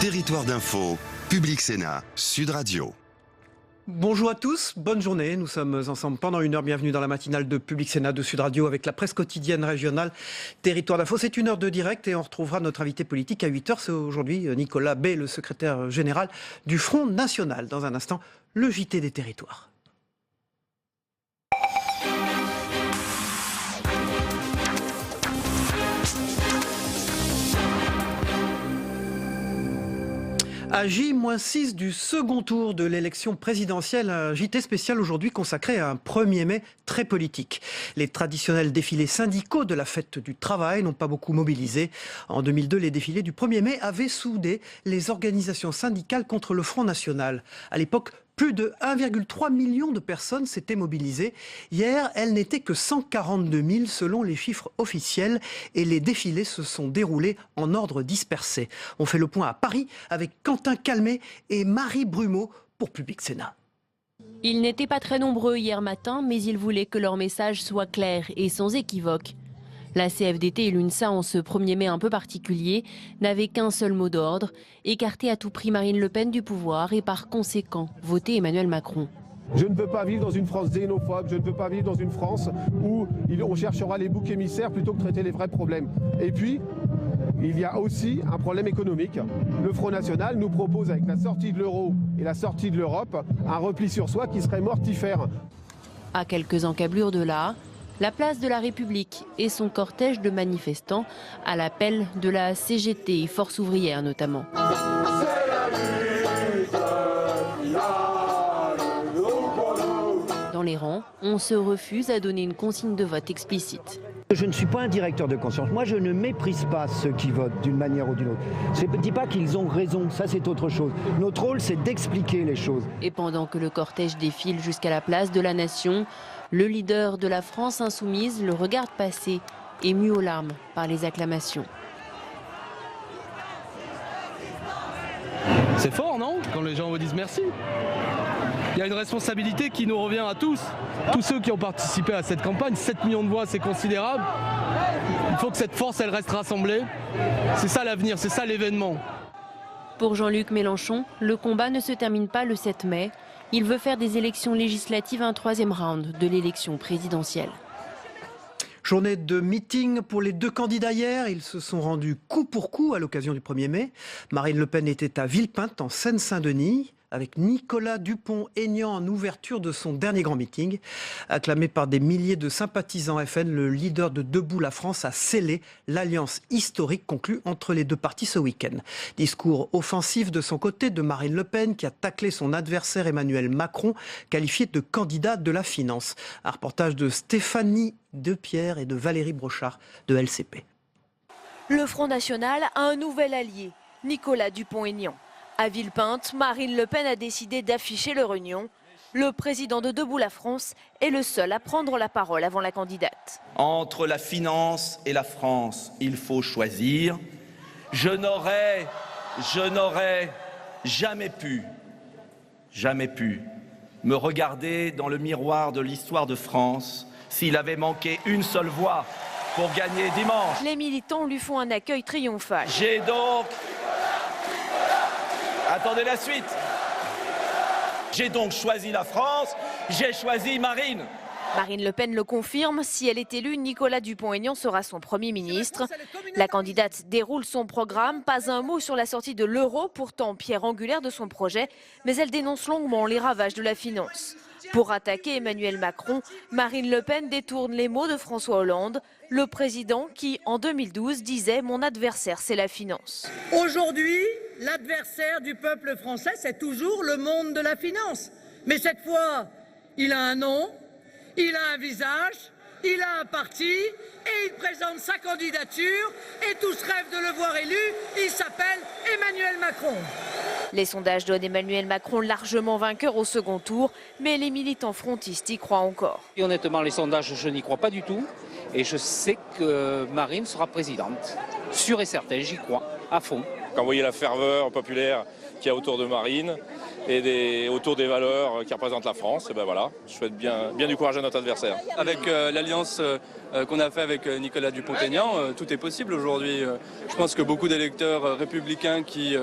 Territoire d'info, Public Sénat, Sud Radio. Bonjour à tous, bonne journée. Nous sommes ensemble pendant une heure. Bienvenue dans la matinale de Public Sénat de Sud Radio avec la presse quotidienne régionale Territoire d'Info. C'est une heure de direct et on retrouvera notre invité politique à 8h. C'est aujourd'hui Nicolas Bay, le secrétaire général du Front National. Dans un instant, le JT des territoires. À J-6 du second tour de l'élection présidentielle, un JT spécial aujourd'hui consacré à un 1er mai très politique. Les traditionnels défilés syndicaux de la fête du travail n'ont pas beaucoup mobilisé. En 2002, les défilés du 1er mai avaient soudé les organisations syndicales contre le Front National. À l'époque, plus de 1,3 million de personnes s'étaient mobilisées. Hier, elles n'étaient que 142 000 selon les chiffres officiels et les défilés se sont déroulés en ordre dispersé. On fait le point à Paris avec Quentin Calmet et Marie Brumeau pour Public Sénat. Ils n'étaient pas très nombreux hier matin, mais ils voulaient que leur message soit clair et sans équivoque. La CFDT et l'UNSA, en ce 1er mai un peu particulier, n'avaient qu'un seul mot d'ordre, écarter à tout prix Marine Le Pen du pouvoir et par conséquent voter Emmanuel Macron. Je ne veux pas vivre dans une France xénophobe, je ne veux pas vivre dans une France où on cherchera les boucs émissaires plutôt que traiter les vrais problèmes. Et puis, il y a aussi un problème économique. Le Front National nous propose, avec la sortie de l'euro et la sortie de l'Europe, un repli sur soi qui serait mortifère. À quelques encablures de là, la place de la République et son cortège de manifestants à l'appel de la CGT et Force ouvrière notamment. Dans les rangs, on se refuse à donner une consigne de vote explicite. Je ne suis pas un directeur de conscience. Moi, je ne méprise pas ceux qui votent d'une manière ou d'une autre. Je ne dis pas qu'ils ont raison, ça c'est autre chose. Notre rôle, c'est d'expliquer les choses. Et pendant que le cortège défile jusqu'à la place de la Nation, le leader de la France insoumise le regarde passer, ému aux larmes par les acclamations. C'est fort, non? Quand les gens vous disent merci. Il y a une responsabilité qui nous revient à tous. Tous ceux qui ont participé à cette campagne, 7 millions de voix, c'est considérable. Il faut que cette force, elle reste rassemblée. C'est ça l'avenir, c'est ça l'événement. Pour Jean-Luc Mélenchon, le combat ne se termine pas le 7 mai. Il veut faire des élections législatives un 3e round de l'élection présidentielle. Journée de meeting pour les deux candidats hier. Ils se sont rendus coup pour coup à l'occasion du 1er mai. Marine Le Pen était à Villepinte, en Seine-Saint-Denis, avec Nicolas Dupont-Aignan en ouverture de son dernier grand meeting. Acclamé par des milliers de sympathisants FN, le leader de Debout la France a scellé l'alliance historique conclue entre les deux partis ce week-end. Discours offensif de son côté de Marine Le Pen qui a taclé son adversaire Emmanuel Macron, qualifié de candidat de la finance. Un reportage de Stéphanie Depierre et de Valérie Brochard de LCP. Le Front National a un nouvel allié, Nicolas Dupont-Aignan. À Villepinte, Marine Le Pen a décidé d'afficher leur union. Le président de Debout la France est le seul à prendre la parole avant la candidate. Entre la finance et la France, il faut choisir. Je n'aurais jamais pu me regarder dans le miroir de l'histoire de France s'il avait manqué une seule voix pour gagner dimanche. Les militants lui font un accueil triomphal. J'ai donc... Attendez la suite. J'ai donc choisi la France, j'ai choisi Marine. Marine Le Pen le confirme, si elle est élue, Nicolas Dupont-Aignan sera son Premier ministre. La candidate déroule son programme, pas un mot sur la sortie de l'euro, pourtant pierre angulaire de son projet, mais elle dénonce longuement les ravages de la finance. Pour attaquer Emmanuel Macron, Marine Le Pen détourne les mots de François Hollande, le président qui, en 2012, disait « Mon adversaire, c'est la finance ». Aujourd'hui, l'adversaire du peuple français, c'est toujours le monde de la finance. Mais cette fois, il a un nom, il a un visage, il a un parti et il présente sa candidature et tous rêvent de le voir élu. Il s'appelle Emmanuel Macron. Les sondages donnent Emmanuel Macron largement vainqueur au second tour, mais les militants frontistes y croient encore. Et honnêtement, les sondages, je n'y crois pas du tout. Et je sais que Marine sera présidente. Sûr et certain, j'y crois, à fond. Quand vous voyez la ferveur populaire qu'il y a autour de Marine, et autour des valeurs qui représentent la France. Et ben voilà, je souhaite bien du courage à notre adversaire. Avec l'alliance qu'on a fait avec Nicolas Dupont-Aignan, tout est possible aujourd'hui. Je pense que beaucoup d'électeurs républicains qui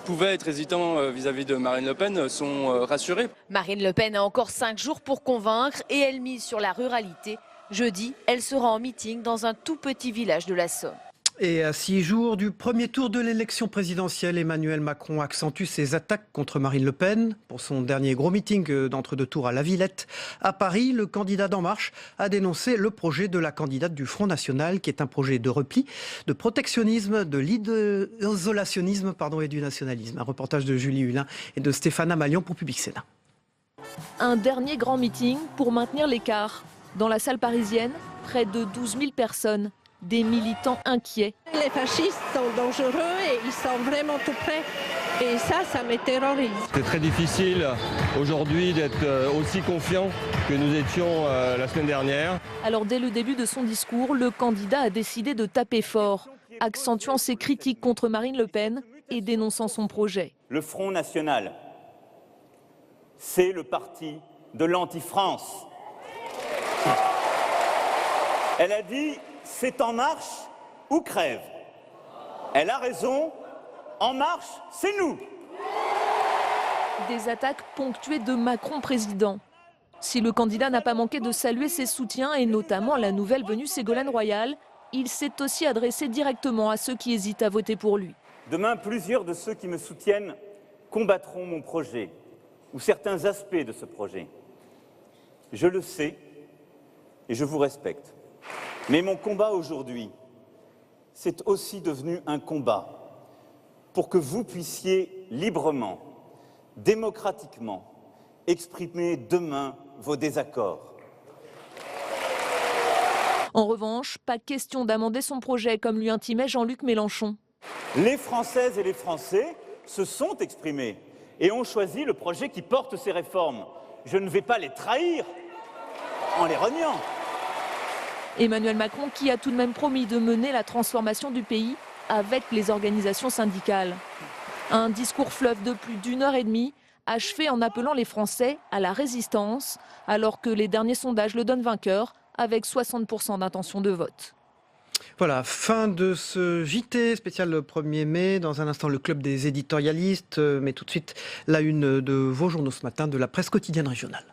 pouvaient être hésitants vis-à-vis de Marine Le Pen sont rassurés. Marine Le Pen a encore 5 jours pour convaincre et elle mise sur la ruralité. Jeudi, elle sera en meeting dans un tout petit village de la Somme. Et à 6 jours du premier tour de l'élection présidentielle, Emmanuel Macron accentue ses attaques contre Marine Le Pen. Pour son dernier gros meeting d'entre-deux tours à La Villette, à Paris, le candidat d'En Marche a dénoncé le projet de la candidate du Front National, qui est un projet de repli, de protectionnisme, de l'isolationnisme et du nationalisme. Un reportage de Julie Hulin et de Stéphane Amalion pour Public Sénat. Un dernier grand meeting pour maintenir l'écart. Dans la salle parisienne, près de 12 000 personnes. Des militants inquiets. Les fascistes sont dangereux et ils sont vraiment tout près. Et ça me terrorise. C'est très difficile aujourd'hui d'être aussi confiant que nous étions la semaine dernière. Alors dès le début de son discours, le candidat a décidé de taper fort, accentuant ses critiques contre Marine Le Pen et dénonçant son projet. Le Front National, c'est le parti de l'anti-France. Elle a dit « c'est En Marche ou crève ». Elle a raison, En Marche, c'est nous. Des attaques ponctuées de Macron président. Si le candidat n'a pas manqué de saluer ses soutiens et notamment la nouvelle venue Ségolène Royal, il s'est aussi adressé directement à ceux qui hésitent à voter pour lui. Demain, plusieurs de ceux qui me soutiennent combattront mon projet ou certains aspects de ce projet. Je le sais et je vous respecte. Mais mon combat aujourd'hui, c'est aussi devenu un combat pour que vous puissiez librement, démocratiquement, exprimer demain vos désaccords. En revanche, pas question d'amender son projet comme lui intimait Jean-Luc Mélenchon. Les Françaises et les Français se sont exprimés et ont choisi le projet qui porte ces réformes. Je ne vais pas les trahir en les reniant. Emmanuel Macron qui a tout de même promis de mener la transformation du pays avec les organisations syndicales. Un discours fleuve de plus d'1 heure et demie, achevé en appelant les Français à la résistance, alors que les derniers sondages le donnent vainqueur, avec 60% d'intention de vote. Voilà, fin de ce JT spécial le 1er mai. Dans un instant, le club des éditorialistes, mais tout de suite, la une de vos journaux ce matin de la presse quotidienne régionale.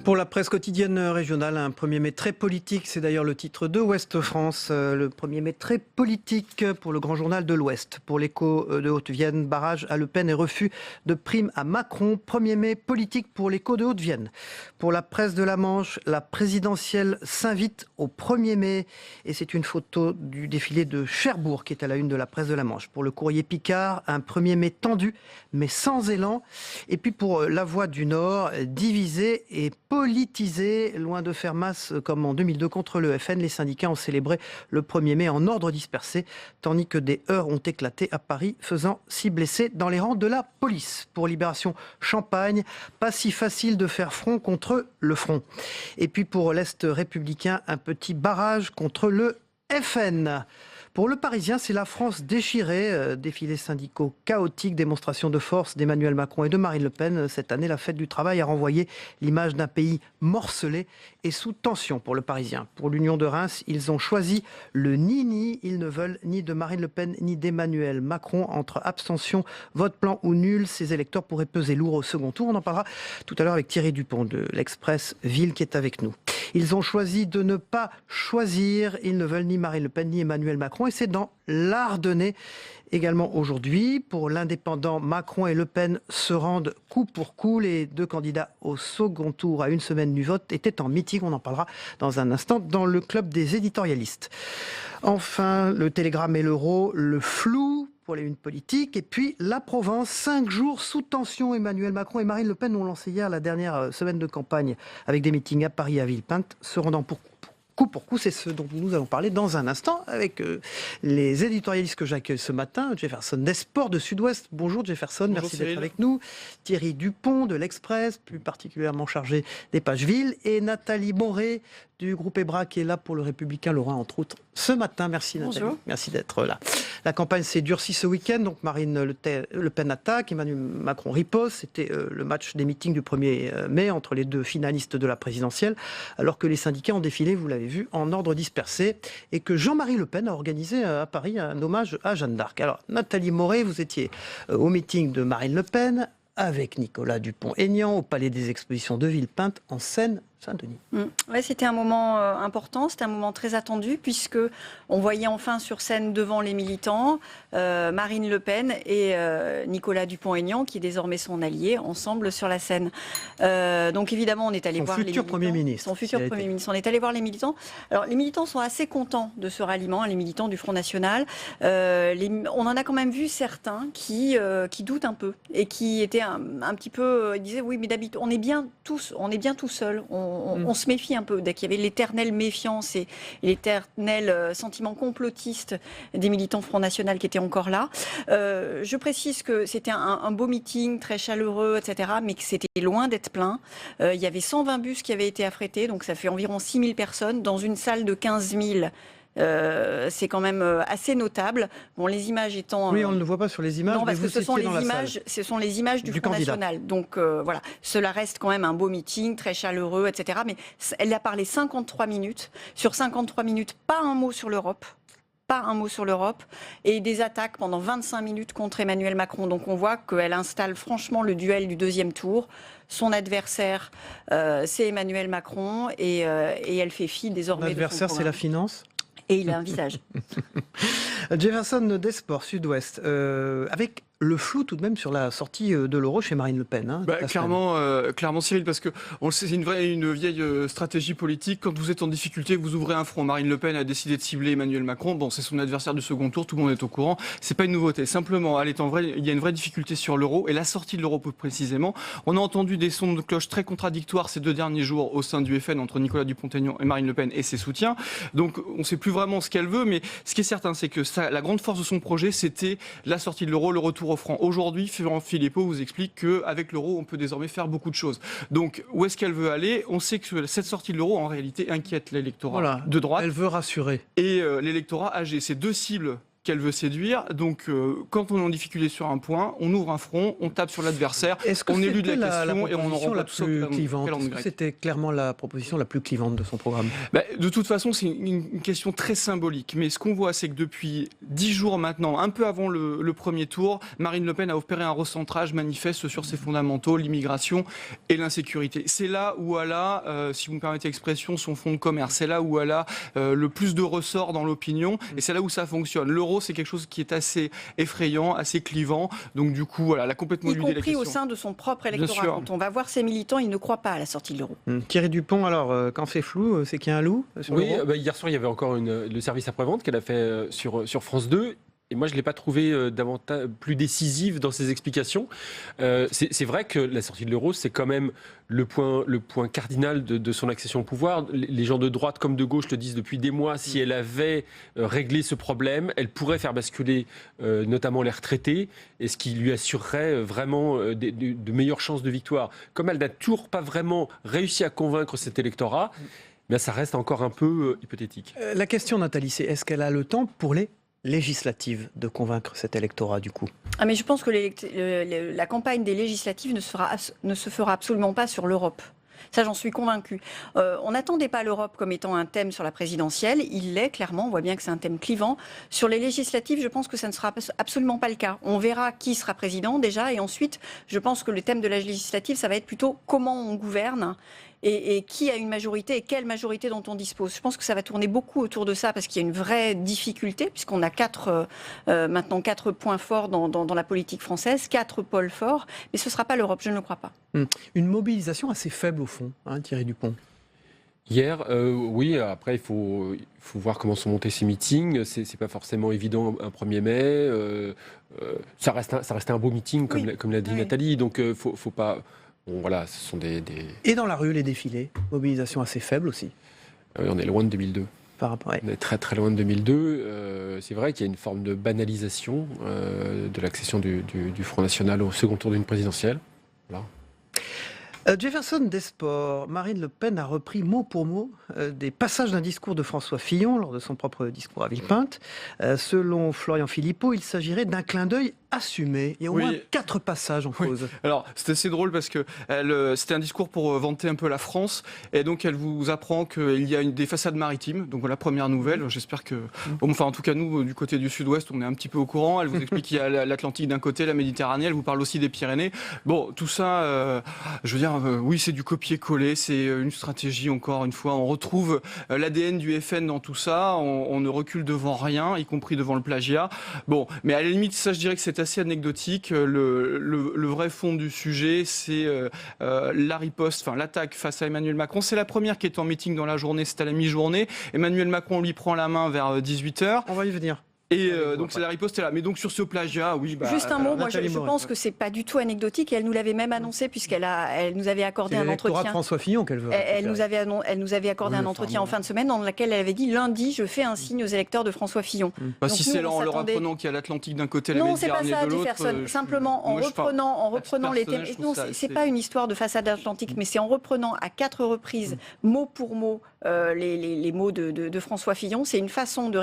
Pour la presse quotidienne régionale, un 1er mai très politique, c'est d'ailleurs le titre de Ouest France. Le 1er mai très politique pour le grand journal de l'Ouest. Pour l'Écho de Haute-Vienne, barrage à Le Pen et refus de prime à Macron. 1er mai politique pour l'Écho de Haute-Vienne. Pour la presse de la Manche, la présidentielle s'invite au 1er mai. Et c'est une photo du défilé de Cherbourg qui est à la une de la presse de la Manche. Pour le Courrier Picard, un 1er mai tendu, mais sans élan. Et puis pour La Voix du Nord, divisé et politisé, loin de faire masse comme en 2002 contre le FN. Les syndicats ont célébré le 1er mai en ordre dispersé, tandis que des heurts ont éclaté à Paris, faisant 6 blessés dans les rangs de la police. Pour Libération Champagne, pas si facile de faire front contre le front. Et puis pour l'Est républicain, un petit barrage contre le FN. Pour Le Parisien, c'est la France déchirée. Défilés syndicaux chaotiques, démonstration de force d'Emmanuel Macron et de Marine Le Pen. Cette année, la fête du travail a renvoyé l'image d'un pays morcelé et sous tension pour Le Parisien. Pour l'Union de Reims, ils ont choisi le ni-ni. Ils ne veulent ni de Marine Le Pen ni d'Emmanuel Macron. Entre abstention, vote blanc ou nul, ces électeurs pourraient peser lourd au second tour. On en parlera tout à l'heure avec Thierry Dupont de l'Express Ville qui est avec nous. Ils ont choisi de ne pas choisir. Ils ne veulent ni Marine Le Pen ni Emmanuel Macron. Et c'est dans l'Ardennais également aujourd'hui. Pour l'indépendant, Macron et Le Pen se rendent coup pour coup. Les deux candidats au second tour à une semaine du vote étaient en meeting. On en parlera dans un instant dans le club des éditorialistes. Enfin, le Télégramme et l'Euro, le flou pour les unes politiques. Et puis la Provence, 5 jours sous tension. Emmanuel Macron et Marine Le Pen ont lancé hier la dernière semaine de campagne avec des meetings à Paris et à Villepinte, se rendant pour coup pour coup. C'est ce dont nous allons parler dans un instant avec les éditorialistes que j'accueille ce matin. Jefferson Desport de Sud-Ouest. Bonjour Jefferson, Bonjour merci Cyril. d'être avec nous. Thierry Dupont de l'Express, plus particulièrement chargé des pages villes, et Nathalie Moré du groupe EBRA qui est là pour le Républicain Lorrain, entre autres, ce matin. Merci Nathalie. Bonjour. Merci d'être là. La campagne s'est durcie ce week-end, donc Marine Le Pen attaque, Emmanuel Macron riposte. C'était le match des meetings du 1er mai entre les deux finalistes de la présidentielle, alors que les syndicats ont défilé, vous l'avez vu, en ordre dispersé, et que Jean-Marie Le Pen a organisé à Paris un hommage à Jeanne d'Arc. Alors Nathalie Moré, vous étiez au meeting de Marine Le Pen avec Nicolas Dupont-Aignan au Palais des Expositions de Villepinte en Seine-Saint-Denis. Ouais, c'était un moment important, c'était un moment très attendu puisque on voyait enfin sur scène devant les militants Marine Le Pen et Nicolas Dupont-Aignan qui est désormais son allié ensemble sur la scène. Donc évidemment on est allé voir les militants. Premier ministre. Son futur Premier ministre. On est allé voir les militants. Alors les militants sont assez contents de ce ralliement, les militants du Front National. On en a quand même vu certains qui doutent un peu et qui étaient un petit peu, ils disaient oui mais d'habitude on est bien tout seul. On se méfie un peu dès qu'il y avait l'éternelle méfiance et l'éternel sentiment complotiste des militants Front National qui étaient encore là. Je précise que c'était un beau meeting, très chaleureux, etc., mais que c'était loin d'être plein. Il y avait 120 bus qui avaient été affrétés, donc ça fait environ 6 000 personnes dans une salle de 15 000. C'est quand même assez notable. Bon, les images étant... Oui, on ne le voit pas sur les images. Non, parce mais que ce sont les images du Front candidat. National. Donc voilà, cela reste quand même un beau meeting, très chaleureux, etc. Mais elle a parlé 53 minutes. Sur 53 minutes, pas un mot sur l'Europe. Pas un mot sur l'Europe, et des attaques pendant 25 minutes contre Emmanuel Macron. Donc on voit qu'elle installe franchement le duel du deuxième tour. Son adversaire, c'est Emmanuel Macron, et elle fait fi désormais de son L'adversaire, c'est la finance ? Et il a un visage. Jefferson Desport, Sud-Ouest, avec le flou tout de même sur la sortie de l'euro chez Marine Le Pen. Clairement Cyril, parce que on le sait, c'est une vieille stratégie politique. Quand vous êtes en difficulté, vous ouvrez un front. Marine Le Pen a décidé de cibler Emmanuel Macron. Bon, c'est son adversaire du second tour, tout le monde est au courant. C'est pas une nouveauté. Simplement, il y a une vraie difficulté sur l'euro et la sortie de l'euro plus précisément. On a entendu des sons de cloche très contradictoires ces 2 derniers jours au sein du FN entre Nicolas Dupont-Aignan et Marine Le Pen et ses soutiens. Donc, on ne sait plus vraiment ce qu'elle veut, mais ce qui est certain, c'est que la grande force de son projet, c'était la sortie de l'euro, le retour au franc. Aujourd'hui, Florent Philippot vous explique qu'avec l'euro, on peut désormais faire beaucoup de choses. Donc, où est-ce qu'elle veut aller ? On sait que cette sortie de l'euro, en réalité, inquiète l'électorat de droite. Elle veut rassurer. Et l'électorat âgé. C'est 2 cibles qu'elle veut séduire. Donc, quand on est en difficulté sur un point, on ouvre un front, on tape sur l'adversaire, on élude la question et on en renvoie tout ça au calendrier grec. C'était clairement la proposition la plus clivante de son programme. De toute façon, c'est une question très symbolique. Mais ce qu'on voit, c'est que depuis 10 jours maintenant, un peu avant le premier tour, Marine Le Pen a opéré un recentrage manifeste sur ses fondamentaux, l'immigration et l'insécurité. C'est là où elle a, si vous me permettez l'expression, son fonds de commerce. C'est là où elle a le plus de ressort dans l'opinion et c'est là où ça fonctionne. L'euro, c'est quelque chose qui est assez effrayant, assez clivant. Donc du coup, voilà, elle a complètement éludé la question. Y compris au sein de son propre électorat. Quand on va voir ses militants, ils ne croient pas à la sortie de l'euro. Thierry Dupont, alors, quand c'est flou, c'est qu'il y a un loup sur l'euro ? Hier soir, il y avait encore le service après-vente qu'elle a fait sur France 2. Et moi, je ne l'ai pas trouvé plus décisive dans ses explications. C'est vrai que la sortie de l'euro, c'est quand même le point cardinal de son accession au pouvoir. Les gens de droite comme de gauche le disent depuis des mois. Si elle avait réglé ce problème, elle pourrait faire basculer notamment les retraités, et ce qui lui assurerait vraiment de meilleures chances de victoire. Comme elle n'a toujours pas vraiment réussi à convaincre cet électorat, mais ça reste encore un peu hypothétique. La question, Nathalie, c'est est-ce qu'elle a le temps pour les législatives de convaincre cet électorat du coup? Mais je pense que la campagne des législatives ne se fera absolument pas sur l'Europe. Ça, j'en suis convaincue. On n'attendait pas l'Europe comme étant un thème sur la présidentielle. Il l'est, clairement. On voit bien que c'est un thème clivant. Sur les législatives, je pense que ça ne sera absolument pas le cas. On verra qui sera président, déjà. Et ensuite, je pense que le thème de la législative, ça va être plutôt comment on gouverne et qui a une majorité et quelle majorité dont on dispose. Je pense que ça va tourner beaucoup autour de ça parce qu'il y a une vraie difficulté puisqu'on a maintenant 4 points forts dans la politique française, 4 pôles forts. Mais ce ne sera pas l'Europe, je ne le crois pas. Une mobilisation assez faible au fond, Thierry Dupont. Hier, oui, après il faut voir comment sont montés ces meetings. C'est pas forcément évident un 1er mai. Ça reste un beau meeting, comme l'a dit Nathalie, donc faut pas... Bon, voilà, ce sont des... Et dans la rue, les défilés, mobilisation assez faible aussi. On est loin de 2002. Par rapport, On est très très loin de 2002. C'est vrai qu'il y a une forme de banalisation de l'accession du Front National au second tour d'une présidentielle. Voilà. Jefferson Desport, Marine Le Pen a repris mot pour mot des passages d'un discours de François Fillon lors de son propre discours à Villepinte. Selon Florian Philippot, il s'agirait d'un clin d'œil assumé. Il y a au moins 4 passages en cause. Alors, c'est assez drôle parce que c'était un discours pour vanter un peu la France. Et donc, elle vous apprend qu'il y a des façades maritimes. Donc, voilà, première nouvelle. J'espère que... Enfin, en tout cas, nous, du côté du sud-ouest, on est un petit peu au courant. Elle vous explique qu'il y a l'Atlantique d'un côté, la Méditerranée. Elle vous parle aussi des Pyrénées. Bon, tout ça, je veux dire, oui, c'est du copier-coller. C'est une stratégie, encore une fois. On retrouve l'ADN du FN dans tout ça. On ne recule devant rien, y compris devant le plagiat. Bon, mais à la limite, ça, je dirais que c'est assez anecdotique. Le vrai fond du sujet, c'est la riposte, enfin l'attaque face à Emmanuel Macron. C'est la première qui est en meeting dans la journée, c'est à la mi-journée. Emmanuel Macron lui prend la main vers 18h. On va y venir. Et donc c'est la riposte est là. Mais donc sur ce plagiat, oui. Juste un mot, moi je pense que c'est pas du tout anecdotique et elle nous l'avait même annoncé puisqu'elle nous avait accordé un entretien. C'est François Fillon qu'elle veut. Elle nous avait accordé un entretien en fin de semaine dans lequel elle avait dit lundi je fais un signe aux électeurs de François Fillon. Si c'est là en leur apprenant qu'il y a l'Atlantique d'un côté, la Méditerranée de l'autre. Non, c'est pas ça, Jefferson. Simplement en reprenant les thèmes. Non, c'est pas une histoire de façade atlantique, mais c'est en reprenant à 4 reprises mot pour mot les mots de François Fillon. C'est une façon de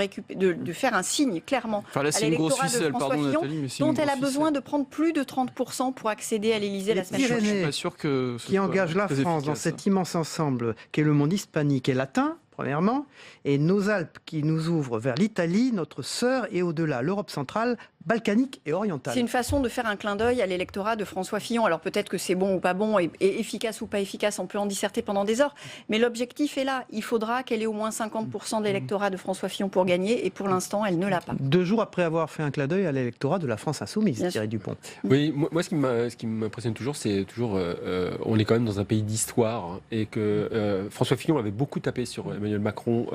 faire un signe clairement. À l'électorat de François Fillon, dont elle a besoin de prendre plus de 30% pour accéder à l'Élysée la semaine prochaine. Les Pyrénées, qui engagent la France dans cet immense ensemble qu'est le monde hispanique et latin, premièrement, et nos Alpes qui nous ouvrent vers l'Italie, notre sœur, et au-delà, l'Europe centrale, balkanique et orientale. C'est une façon de faire un clin d'œil à l'électorat de François Fillon. Alors peut-être que c'est bon ou pas bon, et efficace ou pas efficace, on peut en disserter pendant des heures, mais l'objectif est là. Il faudra qu'elle ait au moins 50% de l'électorat de François Fillon pour gagner, et pour l'instant, elle ne l'a pas. 2 jours après avoir fait un clin d'œil à l'électorat de la France insoumise, Thierry Dupont. Oui, moi ce qui m'impressionne toujours, c'est toujours, on est quand même dans un pays d'histoire, hein, et que François Fillon avait beaucoup tapé sur Emmanuel Macron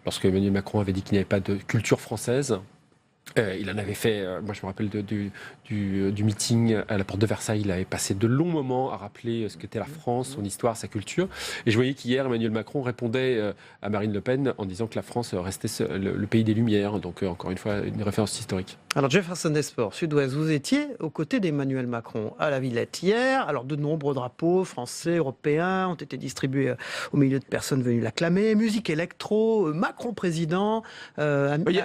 lorsque Emmanuel Macron avait dit qu'il n'y avait pas de culture française. Il en avait fait, moi je me rappelle du meeting à la porte de Versailles, il avait passé de longs moments à rappeler ce qu'était la France, son histoire, sa culture. Et je voyais qu'hier, Emmanuel Macron répondait à Marine Le Pen en disant que la France restait le pays des Lumières. Donc encore une fois, une référence historique. Alors Jefferson Desport, Sud-Ouest, vous étiez aux côtés d'Emmanuel Macron à la Villette hier. Alors de nombreux drapeaux français, européens ont été distribués au milieu de personnes venues l'acclamer. Musique électro, Macron président. Il y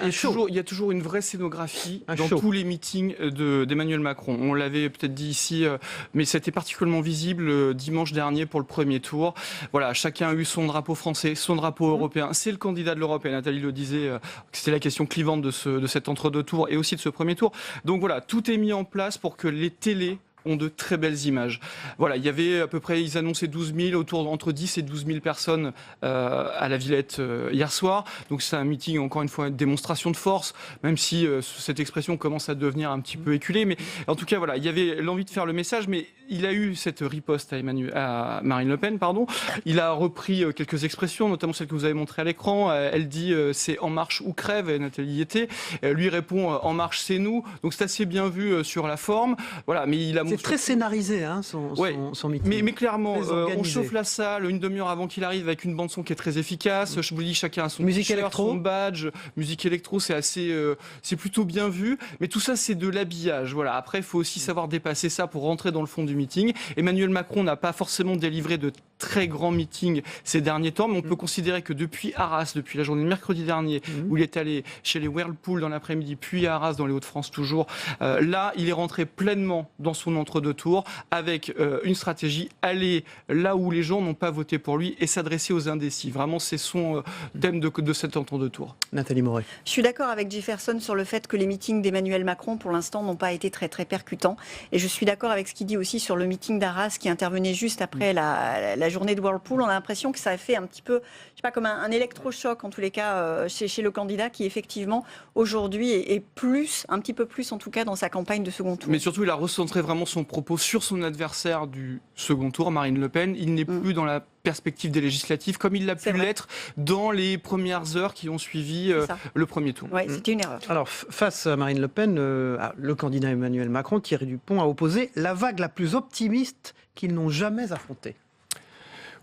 a toujours une vraie scénographie dans tous les meetings d'Emmanuel Macron. On l'avait peut-être dit ici, mais c'était particulièrement visible dimanche dernier pour le premier tour. Voilà, chacun a eu son drapeau français, son drapeau européen. C'est le candidat de l'Europe, et Nathalie le disait, c'était la question clivante de cet entre-deux tours et aussi de ce premier tour. Donc voilà, tout est mis en place pour que les télés ont de très belles images. Voilà, il y avait à peu près, ils annonçaient 12 000, entre 10 et 12 000 personnes à la Villette hier soir. Donc c'est un meeting, encore une fois, une démonstration de force, même si cette expression commence à devenir un petit peu éculée. Mais en tout cas, voilà, il y avait l'envie de faire le message, mais il a eu cette riposte à Marine Le Pen, pardon. Il a repris quelques expressions, notamment celle que vous avez montrée à l'écran. Elle dit c'est En Marche ou crève, et Nathalie y était. Lui répond En Marche, c'est nous. Donc c'est assez bien vu sur la forme. Voilà, mais il a c'est très scénarisé, hein, son meeting. Mais clairement, on chauffe la salle une demi-heure avant qu'il arrive avec une bande-son qui est très efficace. Je vous dis, chacun a son t-shirt, son badge. Musique électro, c'est plutôt bien vu. Mais tout ça, c'est de l'habillage. Voilà. Après, il faut aussi savoir dépasser ça pour rentrer dans le fond du meeting. Emmanuel Macron n'a pas forcément délivré de très grands meetings ces derniers temps, mais on peut considérer que depuis Arras, depuis la journée de mercredi dernier, où il est allé chez les Whirlpool dans l'après-midi, puis à Arras dans les Hauts-de-France toujours, là, il est rentré pleinement dans son entre-deux tours avec une stratégie, aller là où les gens n'ont pas voté pour lui et s'adresser aux indécis. Vraiment, c'est son thème de cet entre-deux tours. Nathalie Moret. Je suis d'accord avec Jefferson sur le fait que les meetings d'Emmanuel Macron, pour l'instant, n'ont pas été très très percutants. Et je suis d'accord avec ce qu'il dit aussi sur le meeting d'Arras qui intervenait juste après la journée de Whirlpool. On a l'impression que ça a fait un petit peu, je sais pas, comme un électrochoc en tous les cas chez le candidat qui effectivement aujourd'hui est plus, un petit peu plus en tout cas dans sa campagne de second tour. Mais surtout, il a recentré vraiment son propos sur son adversaire du second tour, Marine Le Pen. Il n'est plus dans la perspective des législatives comme il l'a pu l'être dans les premières heures qui ont suivi le premier tour. Oui, c'était une erreur. Alors, face à Marine Le Pen, le candidat Emmanuel Macron, Thierry Dupont, a opposé la vague la plus optimiste qu'ils n'ont jamais affrontée.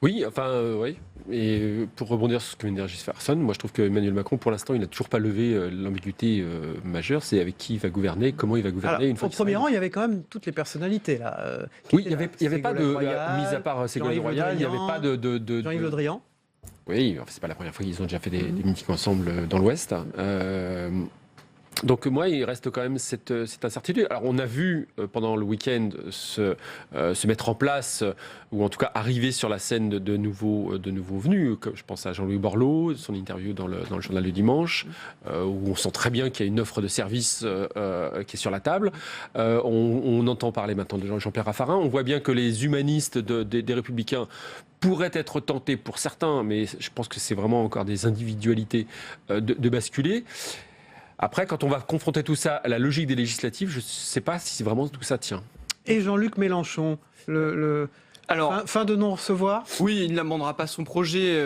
Oui, oui. Et pour rebondir sur ce que vient de dire Jefferson, moi je trouve que Emmanuel Macron, pour l'instant, il n'a toujours pas levé l'ambiguïté majeure. C'est avec qui il va gouverner, comment il va gouverner. Alors, au premier rang, il y avait quand même toutes les personnalités là. Oui, il n'y avait pas de, mis à part Ségolène Royal, il n'y avait pas de Jean-Yves Le Drian. Oui, c'est pas la première fois qu'ils ont déjà fait des meetings ensemble dans l'Ouest. Donc moi, il reste quand même cette incertitude. Alors on a vu pendant le week-end se mettre en place, ou en tout cas arriver sur la scène de nouveaux venus. Je pense à Jean-Louis Borloo, son interview dans le journal du dimanche, où on sent très bien qu'il y a une offre de service qui est sur la table. On entend parler maintenant de Jean-Pierre Raffarin. On voit bien que les humanistes des Républicains pourraient être tentés pour certains, mais je pense que c'est vraiment encore des individualités de basculer. Après, quand on va confronter tout ça à la logique des législatives, je ne sais pas si vraiment tout ça tient. Et Jean-Luc Mélenchon, Alors, fin de non-recevoir. Oui, il n'amendera pas son projet,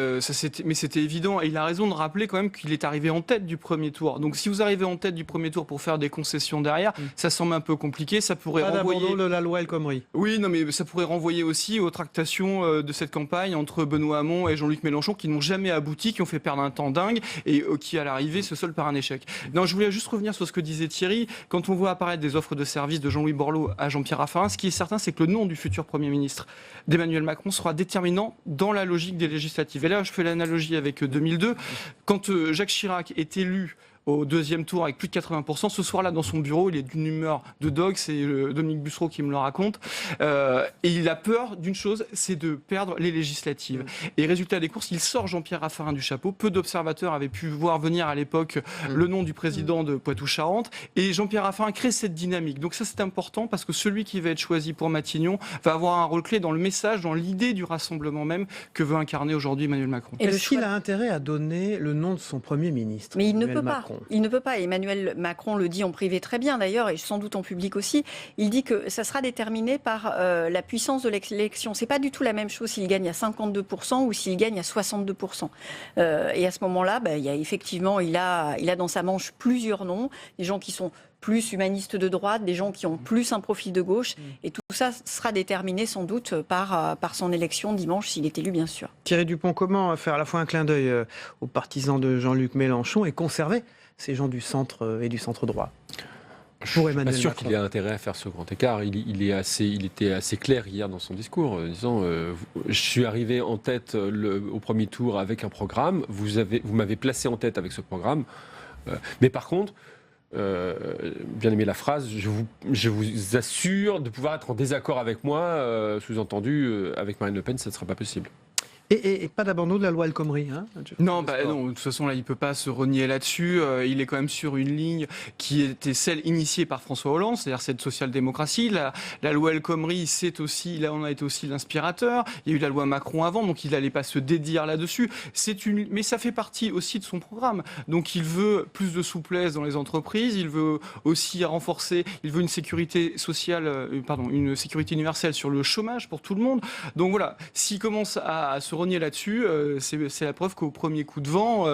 mais c'était évident. Et il a raison de rappeler quand même qu'il est arrivé en tête du premier tour. Donc si vous arrivez en tête du premier tour pour faire des concessions derrière, ça semble un peu compliqué. Ça pourrait renvoyer... d'abandon de la loi El Khomri. Oui, non, mais ça pourrait renvoyer aussi aux tractations de cette campagne entre Benoît Hamon et Jean-Luc Mélenchon qui n'ont jamais abouti, qui ont fait perdre un temps dingue et qui, à l'arrivée, se soldent par un échec. Non, je voulais juste revenir sur ce que disait Thierry. Quand on voit apparaître des offres de services de Jean-Louis Borloo à Jean-Pierre Raffarin, ce qui est certain, c'est que le nom du futur Premier ministre d'Emmanuel Macron sera déterminant dans la logique des législatives. Et là, je fais l'analogie avec 2002. Quand Jacques Chirac est élu au deuxième tour avec plus de 80%, ce soir-là, dans son bureau, il est d'une humeur de dog, c'est Dominique Bussereau qui me le raconte, et il a peur d'une chose, c'est de perdre les législatives. Et résultat des courses, il sort Jean-Pierre Raffarin du chapeau. Peu d'observateurs avaient pu voir venir à l'époque le nom du président de Poitou-Charentes, et Jean-Pierre Raffarin crée cette dynamique. Donc ça, c'est important, parce que celui qui va être choisi pour Matignon va avoir un rôle clé dans le message, dans l'idée du rassemblement même que veut incarner aujourd'hui Emmanuel Macron. Est-ce qu'il a intérêt à donner le nom de son Premier ministre? Mais il ne peut pas. Il ne peut pas. Emmanuel Macron le dit en privé très bien d'ailleurs, et sans doute en public aussi. Il dit que ça sera déterminé par la puissance de l'élection. C'est pas du tout la même chose s'il gagne à 52% ou s'il gagne à 62%. Et à ce moment-là, il y a effectivement, il a dans sa manche plusieurs noms, des gens qui sont plus humanistes de droite, des gens qui ont plus un profil de gauche. Et tout ça sera déterminé sans doute par son élection dimanche, s'il est élu, bien sûr. Thierry Dupont, comment faire à la fois un clin d'œil aux partisans de Jean-Luc Mélenchon et conserver ces gens du centre et du centre droit? Pour Emmanuel Macron. Je suis sûr qu'il a intérêt à faire ce grand écart. Il était assez clair hier dans son discours, disant je suis arrivé en tête au premier tour avec un programme, vous m'avez placé en tête avec ce programme, mais par contre, bien aimé la phrase, je vous assure de pouvoir être en désaccord avec moi, sous-entendu, avec Marine Le Pen, ça ne sera pas possible. Et pas d'abandon de la loi El Khomri, hein? Non, non, de toute façon, là, il ne peut pas se renier là-dessus. Il est quand même sur une ligne qui était celle initiée par François Hollande, c'est-à-dire cette social-démocratie. La loi El Khomri, on a été aussi l'inspirateur. Il y a eu la loi Macron avant, donc il n'allait pas se dédire là-dessus. Mais ça fait partie aussi de son programme. Donc il veut plus de souplesse dans les entreprises, il veut aussi renforcer, il veut une sécurité sociale, une sécurité universelle sur le chômage pour tout le monde. Donc voilà, s'il commence à se renier là-dessus, c'est la preuve qu'au premier coup de vent,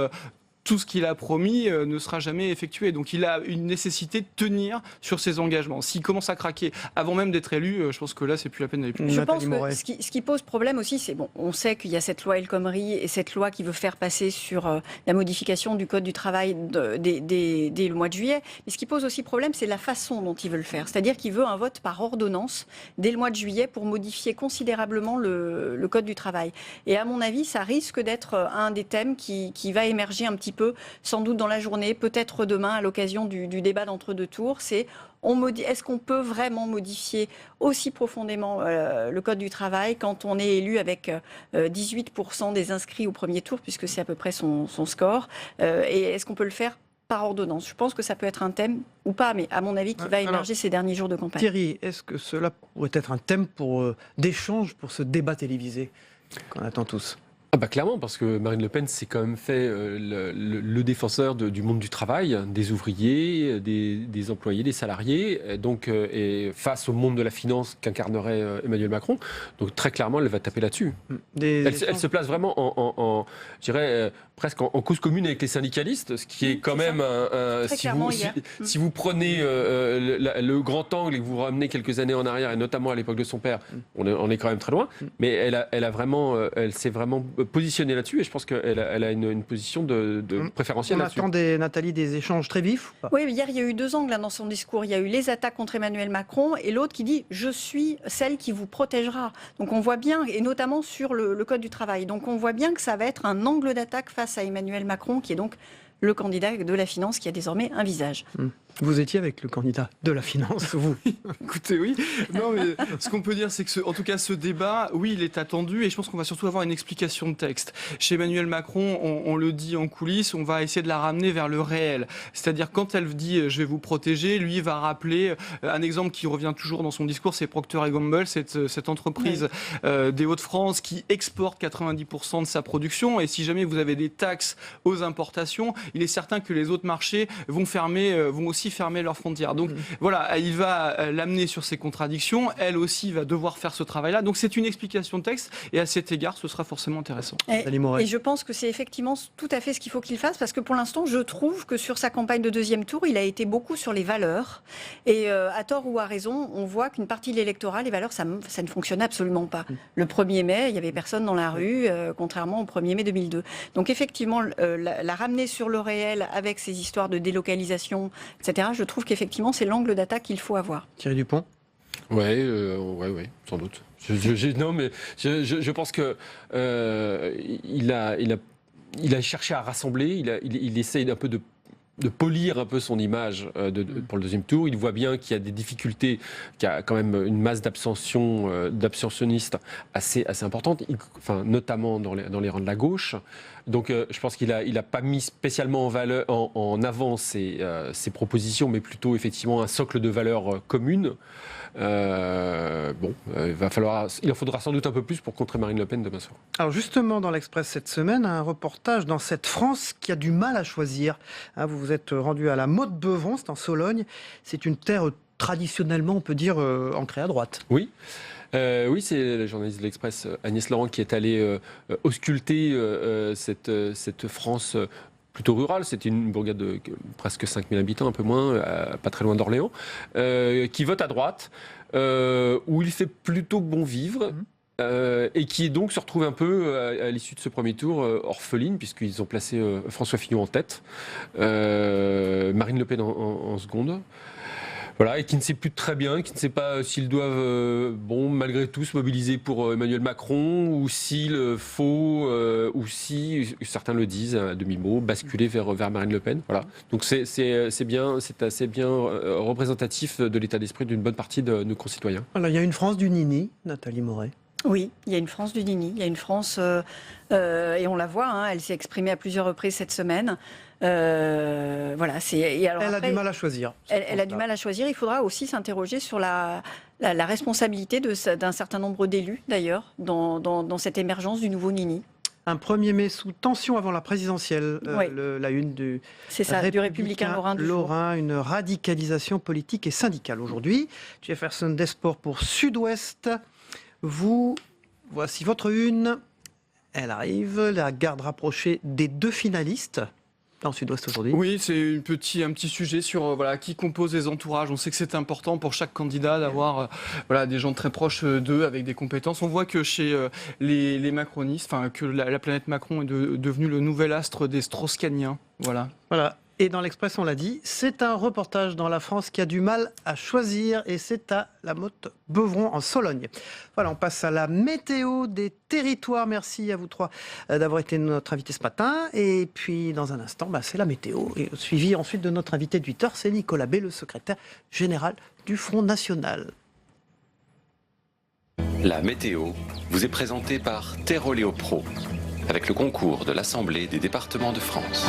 tout ce qu'il a promis ne sera jamais effectué. Donc il a une nécessité de tenir sur ses engagements. S'il commence à craquer avant même d'être élu, je pense que là, c'est plus la peine d'aller plus loin. Je pense que ce qui pose problème aussi, c'est on sait qu'il y a cette loi El Khomri et cette loi qui veut faire passer sur la modification du Code du travail dès le mois de juillet. Mais ce qui pose aussi problème, c'est la façon dont il veut le faire. C'est-à-dire qu'il veut un vote par ordonnance dès le mois de juillet pour modifier considérablement le Code du travail. Et à mon avis, ça risque d'être un des thèmes qui va émerger un petit peu, sans doute dans la journée, peut-être demain à l'occasion du débat d'entre-deux tours. C'est est-ce qu'on peut vraiment modifier aussi profondément le Code du travail quand on est élu avec 18% des inscrits au premier tour, puisque c'est à peu près son score, et est-ce qu'on peut le faire par ordonnance? Je pense que ça peut être un thème, ou pas, mais à mon avis, qui va émerger ces derniers jours de campagne. Thierry, est-ce que cela pourrait être un thème d'échange pour ce débat télévisé qu'on attend tous? Clairement, parce que Marine Le Pen s'est quand même fait le défenseur du monde du travail, des ouvriers, des employés, des salariés, et face au monde de la finance qu'incarnerait Emmanuel Macron. Donc très clairement, elle va taper là-dessus. Elle se place vraiment je dirais, presque en cause commune avec les syndicalistes, ce qui est quand même si vous prenez le grand angle et que vous ramenez quelques années en arrière, et notamment à l'époque de son père, on est quand même très loin, mais elle s'est vraiment positionnée là-dessus, et je pense qu'elle a une position de préférentielle là-dessus. On attend, Nathalie, des échanges très vifs. Oui, hier, il y a eu deux angles dans son discours. Il y a eu les attaques contre Emmanuel Macron et l'autre qui dit « je suis celle qui vous protégera ». Donc on voit bien, et notamment sur le Code du travail, donc on voit bien que ça va être un angle d'attaque face à Emmanuel Macron, qui est donc le candidat de la finance qui a désormais un visage. Vous étiez avec le candidat de la finance, vous? Écoutez, oui. Non, mais ce qu'on peut dire, c'est que, en tout cas, ce débat, oui, il est attendu, et je pense qu'on va surtout avoir une explication de texte. Chez Emmanuel Macron, on le dit en coulisses, on va essayer de la ramener vers le réel. C'est-à-dire, quand elle dit « je vais vous protéger », lui va rappeler un exemple qui revient toujours dans son discours, c'est Procter & Gamble, cette entreprise des Hauts-de-France qui exporte 90% de sa production, et si jamais vous avez des taxes aux importations, il est certain que les autres marchés vont aussi fermer leurs frontières. Donc voilà, il va l'amener sur ces contradictions, elle aussi va devoir faire ce travail-là. Donc c'est une explication de texte, et à cet égard, ce sera forcément intéressant. Et je pense que c'est effectivement tout à fait ce qu'il faut qu'il fasse, parce que pour l'instant, je trouve que sur sa campagne de deuxième tour, il a été beaucoup sur les valeurs, et à tort ou à raison, on voit qu'une partie de l'électorat, les valeurs, ça ne fonctionne absolument pas. Le 1er mai, il n'y avait personne dans la rue, contrairement au 1er mai 2002. Donc effectivement, la ramener sur le réel avec ces histoires de délocalisation, etc., je trouve qu'effectivement, c'est l'angle d'attaque qu'il faut avoir. Thierry Dupont ? Ouais, sans doute. Non, mais je pense que il a cherché à rassembler, il essaye un peu de polir un peu son image pour le deuxième tour. Il voit bien qu'il y a des difficultés, qu'il y a quand même une masse d'abstentionnistes assez importante, notamment dans les rangs de la gauche. Donc je pense qu'il a pas mis spécialement en avant ses propositions, mais plutôt effectivement un socle de valeurs communes. Il en faudra sans doute un peu plus pour contrer Marine Le Pen demain soir. Alors justement, dans l'Express cette semaine, un reportage dans cette France qui a du mal à choisir. Vous vous êtes rendu à la Motte-Beuvron, c'est en Sologne. C'est une terre traditionnellement, on peut dire, ancrée à droite. Oui. Oui, c'est la journaliste de l'Express, Agnès Laurent, qui est allée ausculter cette France plutôt rurale. C'était une bourgade de presque 5000 habitants, un peu moins, pas très loin d'Orléans, qui vote à droite, où il fait plutôt bon vivre. Et qui donc se retrouve un peu à l'issue de ce premier tour orpheline, puisqu'ils ont placé François Fillon en tête, Marine Le Pen en seconde. Voilà, et qui ne sait plus très bien, qui ne sait pas s'ils doivent, malgré tout, se mobiliser pour Emmanuel Macron, ou s'il faut, ou si, certains le disent à demi-mot, basculer vers Marine Le Pen. Voilà. Donc c'est assez bien représentatif de l'état d'esprit d'une bonne partie de nos concitoyens. Alors, il y a une France du Nini, Nathalie Moret. Oui, il y a une France du Nini, il y a une France, et on la voit, elle s'est exprimée à plusieurs reprises cette semaine. Voilà, elle a du mal à choisir. Elle a du mal à choisir. Il faudra aussi s'interroger sur la responsabilité d'un certain nombre d'élus, d'ailleurs, dans cette émergence du nouveau Nini. Un 1er mai sous tension avant la présidentielle, la une du Républicain Lorrain, une radicalisation politique et syndicale aujourd'hui. Jefferson Desport pour Sud-Ouest. Voici votre une. Elle arrive, la garde rapprochée des deux finalistes. Dans Sud-Ouest aujourd'hui. Oui, c'est un petit sujet sur qui compose les entourages. On sait que c'est important pour chaque candidat d'avoir des gens très proches d'eux avec des compétences. On voit que chez les macronistes, que la planète Macron est devenue le nouvel astre des Strauss-Kahniens. Voilà. Et dans l'Express, on l'a dit, c'est un reportage dans la France qui a du mal à choisir, et c'est à la Motte-Beuvron en Sologne. Voilà, on passe à la météo des territoires. Merci à vous trois d'avoir été notre invité ce matin. Et puis, dans un instant, c'est la météo. Et suivi ensuite de notre invité de 8h, c'est Nicolas B, le secrétaire général du Front National. La météo vous est présentée par Terroléo Pro, avec le concours de l'Assemblée des départements de France.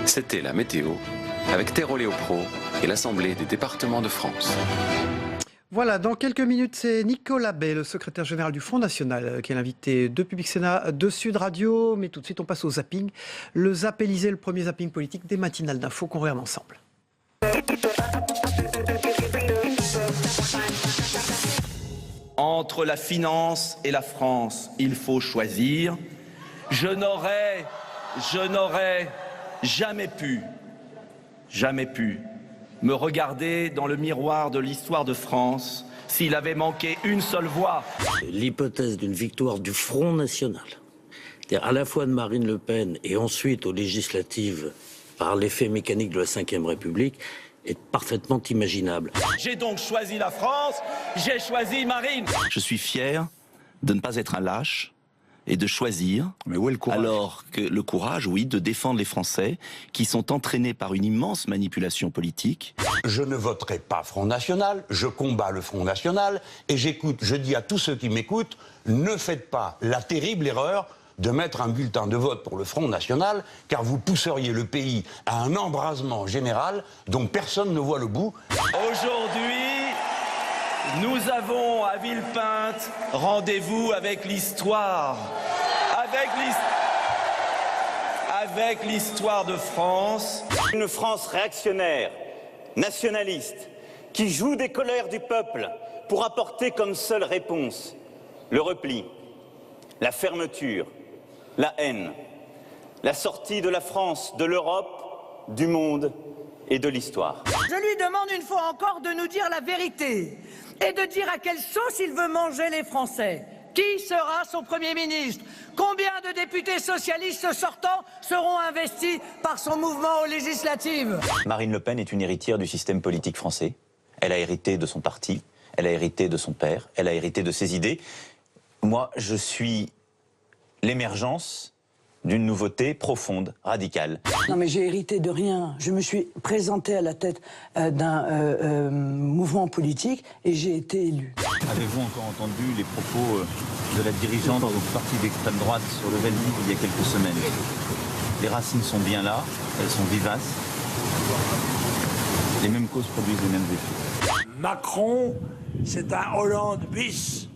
C'était la météo avec Terre-Léo-Pro et l'Assemblée des départements de France. Voilà, dans quelques minutes, c'est Nicolas Bay, le secrétaire général du Front National, qui est l'invité de Public Sénat, de Sud Radio. Mais tout de suite, on passe au zapping. Le Zap Élysée, le premier zapping politique des matinales d'infos qu'on regarde ensemble. Entre la finance et la France, il faut choisir. Je n'aurais jamais pu me regarder dans le miroir de l'histoire de France s'il avait manqué une seule voix. L'hypothèse d'une victoire du Front National, c'est-à-dire à la fois de Marine Le Pen et ensuite aux législatives par l'effet mécanique de la Ve République, est parfaitement imaginable. J'ai donc choisi la France, j'ai choisi Marine. Je suis fier de ne pas être un lâche et de choisir. Mais où est le courage ? Alors que le courage, oui, de défendre les Français qui sont entraînés par une immense manipulation politique. Je ne voterai pas Front National, je combats le Front National et je dis à tous ceux qui m'écoutent, ne faites pas la terrible erreur de mettre un bulletin de vote pour le Front National, car vous pousseriez le pays à un embrasement général dont personne ne voit le bout. Aujourd'hui, nous avons à Villepinte rendez-vous avec l'histoire. Avec l'histoire de France. Une France réactionnaire, nationaliste, qui joue des colères du peuple pour apporter comme seule réponse le repli, la fermeture, la haine, la sortie de la France, de l'Europe, du monde et de l'histoire. Je lui demande une fois encore de nous dire la vérité et de dire à quelle sauce il veut manger les Français. Qui sera son Premier ministre? Combien de députés socialistes sortants seront investis par son mouvement aux législatives? Marine Le Pen est une héritière du système politique français. Elle a hérité de son parti, elle a hérité de son père, elle a hérité de ses idées. Moi, je suis l'émergence d'une nouveauté profonde, radicale. Non mais j'ai hérité de rien. Je me suis présentée à la tête d'un mouvement politique et j'ai été élue. Avez-vous encore entendu les propos de la dirigeante du parti d'extrême droite sur le Veldiv il y a quelques semaines? Les racines sont bien là, elles sont vivaces. Les mêmes causes produisent les mêmes effets. Macron, c'est un Hollande bis.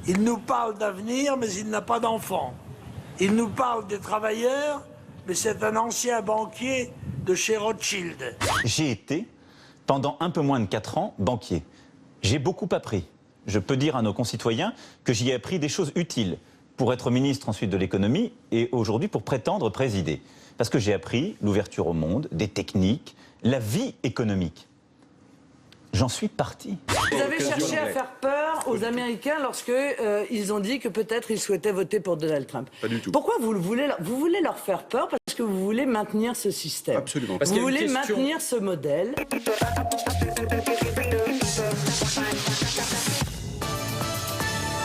Il nous parle d'avenir, mais il n'a pas d'enfants. Il nous parle des travailleurs, mais c'est un ancien banquier de chez Rothschild. J'ai été, pendant un peu moins de 4 ans, banquier. J'ai beaucoup appris. Je peux dire à nos concitoyens que j'y ai appris des choses utiles pour être ministre ensuite de l'économie et aujourd'hui pour prétendre présider. Parce que j'ai appris l'ouverture au monde, des techniques, la vie économique. J'en suis parti. Vous avez cherché à faire peur aux Américains lorsque ils ont dit que peut-être ils souhaitaient voter pour Donald Trump. Pas du tout. Pourquoi vous voulez leur faire peur? Parce que vous voulez maintenir ce système. Absolument. Vous voulez maintenir ce modèle.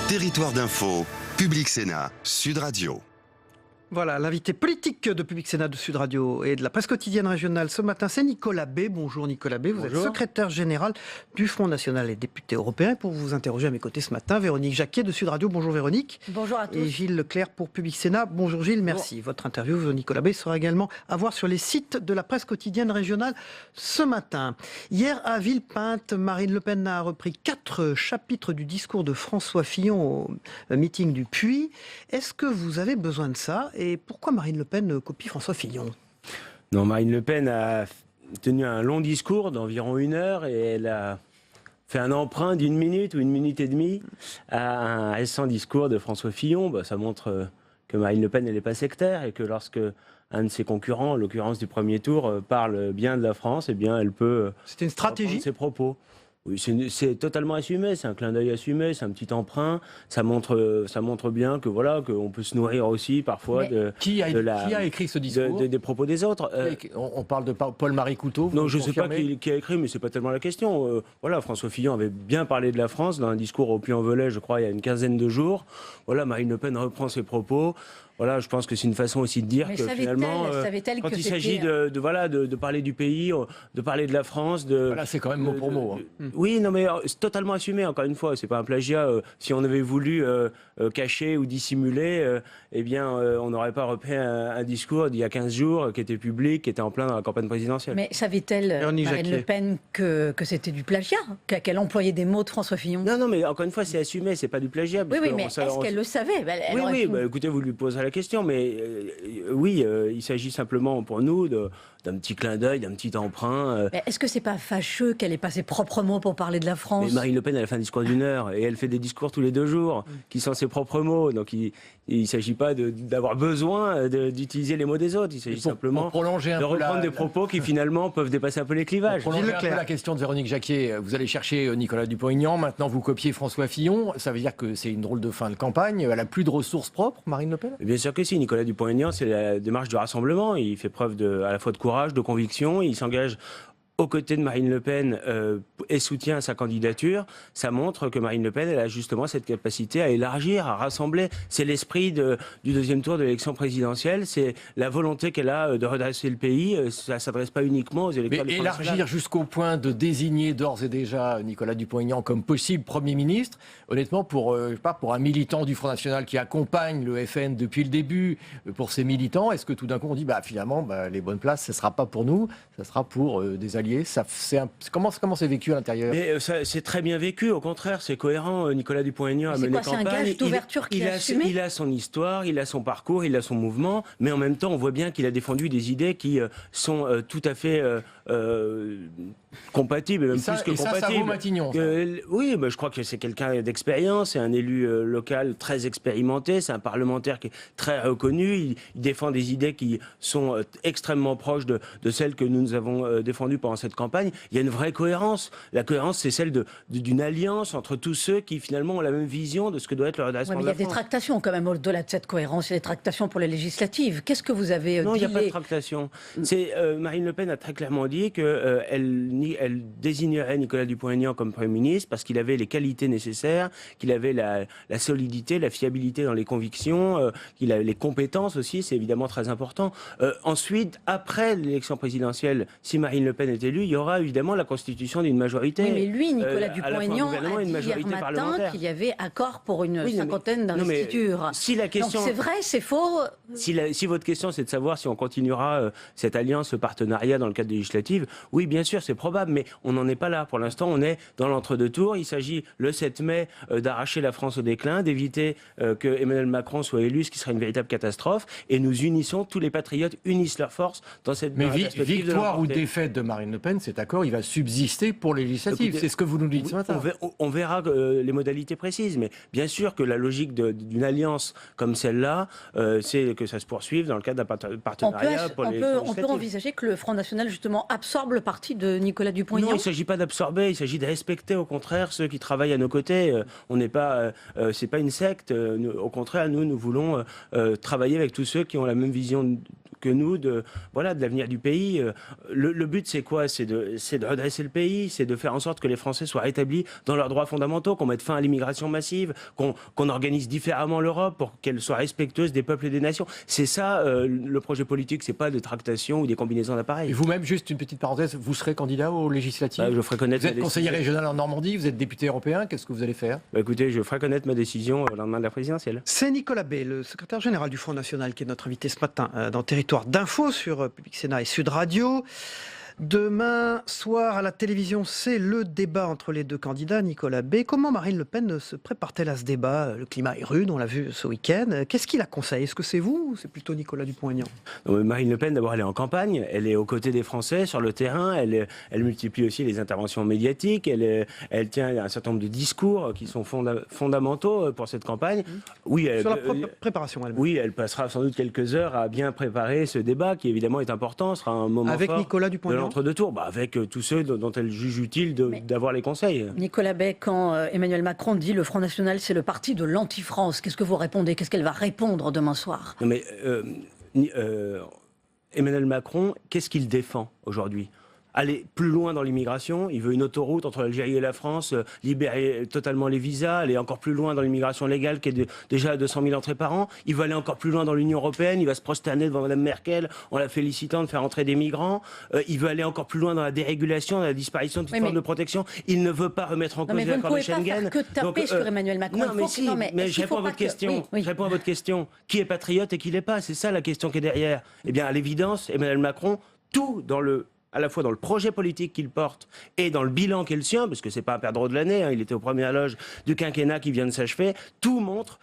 Territoire d'info, Public Sénat, Sud Radio. Voilà, l'invité politique de Public Sénat de Sud Radio et de la presse quotidienne régionale ce matin, c'est Nicolas Bay. Bonjour Nicolas Bay, vous êtes secrétaire général du Front National et député européen. Pour vous interroger à mes côtés ce matin, Véronique Jacquier de Sud Radio. Bonjour Véronique. Bonjour à tous. Et Gilles Leclerc pour Public Sénat. Bonjour Gilles, merci. Bonjour. Votre interview, Nicolas Bay, sera également à voir sur les sites de la presse quotidienne régionale ce matin. Hier à Villepinte, Marine Le Pen a repris 4 chapitres du discours de François Fillon au meeting du Puy. Est-ce que vous avez besoin de ça? Et pourquoi Marine Le Pen copie François Fillon? Non, Marine Le Pen a tenu un long discours d'environ 1 heure et elle a fait un emprunt d'1 minute ou 1 minute et demie à un récent discours de François Fillon. Bah, ça montre que Marine Le Pen n'est pas sectaire et que lorsque un de ses concurrents, en l'occurrence du premier tour, parle bien de la France, eh bien elle peut C'était une stratégie ses propos. Oui, c'est totalement assumé, c'est un clin d'œil assumé, c'est un petit emprunt, ça montre bien que voilà, qu'on peut se nourrir aussi parfois qui a écrit ce discours des propos des autres. On parle de Paul-Marie Couteau. Non, je ne sais pas qui a écrit, mais c'est pas tellement la question. Voilà, François Fillon avait bien parlé de la France dans un discours au Puy-en-Velay, je crois, il y a une quinzaine de jours. Voilà, Marine Le Pen reprend ses propos. voilà, je pense que c'est une façon aussi de dire Mais que finalement, quand il s'agit de parler du pays, de parler de la France, Voilà, c'est quand même mot pour mot. Oui, non, mais c'est totalement assumé. Encore une fois, c'est pas un plagiat. Si on avait voulu cacher ou dissimuler, eh bien, on n'aurait pas repris un discours d'il y a 15 jours qui était public, qui était en plein dans la campagne présidentielle. Mais savait-elle, Marine Le Pen, que c'était du plagiat, qu'elle employait des mots de François Fillon? Non, mais encore une fois, c'est assumé, c'est pas du plagiat. Oui, mais est-ce qu'elle le savait? Oui, écoutez, vous lui poserez la question, mais oui, il s'agit simplement pour nous d'un petit clin d'œil, d'un petit emprunt. Est-ce que c'est pas fâcheux qu'elle ait pas ses propres mots pour parler de la France? Mais Marine Le Pen, elle a fait un discours d'1 heure, et elle fait des discours tous les 2 jours, qui sont ses propres mots, donc il ne s'agit pas d'avoir besoin d'utiliser les mots des autres, il s'agit simplement de reprendre des propos qui finalement peuvent dépasser un peu les clivages. Pour prolonger un peu la question de Véronique Jacquier, vous allez chercher Nicolas Dupont-Aignan, maintenant vous copiez François Fillon, ça veut dire que c'est une drôle de fin de campagne, elle n'a plus de ressources propres, Marine Le Pen? Bien sûr que si, Nicolas Dupont-Aignan, c'est la démarche du rassemblement, il fait preuve à la fois de courage, de conviction, il s'engage aux côtés de Marine Le Pen et soutient sa candidature. Ça montre que Marine Le Pen, elle a justement cette capacité à élargir, à rassembler. C'est l'esprit du deuxième tour de l'élection présidentielle, c'est la volonté qu'elle a de redresser le pays. Ça ne s'adresse pas uniquement aux électeurs. Mais élargir jusqu'au point de désigner d'ores et déjà Nicolas Dupont-Aignan comme possible Premier ministre, honnêtement, pour un militant du Front National qui accompagne le FN depuis le début, pour ces militants, est-ce que tout d'un coup on dit finalement les bonnes places, ce ne sera pas pour nous, ça sera pour des alliés? Comment c'est vécu à l'intérieur? C'est très bien vécu, au contraire, c'est cohérent. Nicolas Dupont-Aignan a mené campagne. C'est un gage d'ouverture qu'il a assumé. Il a son histoire, il a son parcours, il a son mouvement, mais en même temps, on voit bien qu'il a défendu des idées qui sont tout à fait compatibles, même plus que compatibles. Ça vaut Matignon. Oui, je crois que c'est quelqu'un d'expérience, c'est un élu local très expérimenté, c'est un parlementaire qui est très reconnu, il défend des idées qui sont extrêmement proches de celles que nous avons défendues pendant cette campagne. Il y a une vraie cohérence. La cohérence, c'est celle d'une alliance entre tous ceux qui finalement ont la même vision de ce que doit être le redressement de la France. Il y a des tractations quand même au-delà de cette cohérence, il y a des tractations pour les législatives. Qu'est-ce que vous avez dit? Non, il n'y a pas de tractation. Marine Le Pen a très clairement dit qu'elle désignerait Nicolas Dupont-Aignan comme Premier ministre parce qu'il avait les qualités nécessaires, qu'il avait la solidité, la fiabilité dans les convictions, qu'il avait les compétences aussi, c'est évidemment très important. Ensuite, après l'élection présidentielle, si Marine Le Pen est élue, il y aura évidemment la constitution d'une majorité. Oui, mais lui, Nicolas Dupont-Aignan, a dit hier matin qu'il y avait accord pour une cinquantaine d'investitures. Si la question, donc c'est vrai, c'est faux. Si votre question c'est de savoir si on continuera cette alliance, ce partenariat dans le cadre des législatives, oui, bien sûr, c'est probable, mais on n'en est pas là. Pour l'instant, on est dans l'entre-deux tours. Il s'agit le 7 mai d'arracher la France au déclin, d'éviter que Emmanuel Macron soit élu, ce qui serait une véritable catastrophe. Et nous unissons, tous les patriotes unissent leurs forces dans cette victoire ou défaite de Marine Le Pen, cet accord, il va subsister pour les législatives. C'est ce que vous nous dites ce matin. On verra les modalités précises, mais bien sûr que la logique d'une alliance comme celle-là, c'est que ça se poursuive dans le cadre d'un partenariat pour les législatives. On peut envisager que le Front National, justement, absorbe le parti de Nicolas Dupont-Aignan? Non, il ne s'agit pas d'absorber, il s'agit de respecter au contraire ceux qui travaillent à nos côtés. On n'est pas, c'est pas une secte. Au contraire, nous voulons travailler avec tous ceux qui ont la même vision que nous de l'avenir du pays. Le but, c'est quoi? C'est de redresser le pays, c'est de faire en sorte que les Français soient rétablis dans leurs droits fondamentaux, qu'on mette fin à l'immigration massive, qu'on organise différemment l'Europe pour qu'elle soit respectueuse des peuples et des nations. C'est ça, le projet politique, c'est pas des tractations ou des combinaisons d'appareils. Et vous-même, juste une petite parenthèse, vous serez candidat aux législatives? Je ferai connaître vous êtes conseiller régional en Normandie, vous êtes député européen, qu'est-ce que vous allez faire? Écoutez, je ferai connaître ma décision au lendemain de la présidentielle. C'est Nicolas Bay, le secrétaire général du Front National, qui est notre invité ce matin dans Territoire d'info sur Public Sénat et Sud Radio. Demain soir à la télévision, c'est le débat entre les deux candidats, Nicolas Bay. Comment Marine Le Pen se prépare-t-elle à ce débat? Le climat est rude, on l'a vu ce week-end. Qu'est-ce qu'il la conseille? Est-ce que c'est vous ou c'est plutôt Nicolas Dupont-Aignan? Marine Le Pen, d'abord, elle est en campagne, elle est aux côtés des Français sur le terrain, elle multiplie aussi les interventions médiatiques, elle tient un certain nombre de discours qui sont fondamentaux pour cette campagne. Oui, sur la préparation, elle. Oui, elle passera sans doute quelques heures à bien préparer ce débat qui évidemment est important, ce sera un moment avec fort Nicolas Dupont-Aignan entre-deux tours, avec tous ceux dont elle juge utile d'avoir les conseils. Nicolas Bay, quand Emmanuel Macron dit le Front National, c'est le parti de l'anti-France, qu'est-ce que vous répondez? Qu'est-ce qu'elle va répondre demain soir? Non mais Emmanuel Macron, qu'est-ce qu'il défend aujourd'hui? aller plus loin dans l'immigration. Il veut une autoroute entre l'Algérie et la France, libérer totalement les visas, aller encore plus loin dans l'immigration légale qui est déjà à 200 000 entrées par an. Il veut aller encore plus loin dans l'Union européenne. Il va se prosterner devant Mme Merkel en la félicitant de faire entrer des migrants. Il veut aller encore plus loin dans la dérégulation, dans la disparition de toute forme de protection. Il ne veut pas remettre en cause l'accord de Schengen. Vous ne pouvez pas faire que taper sur Emmanuel Macron. Non, mais si, mais je réponds à votre question. Je réponds à votre question. Qui est patriote et qui l'est pas? C'est ça la question qui est derrière. Eh bien, à l'évidence, Emmanuel Macron, tout à la fois dans le projet politique qu'il porte et dans le bilan qui est le sien, parce que c'est pas un perdreau de l'année, il était aux premières loges du quinquennat qui vient de s'achever, tout montre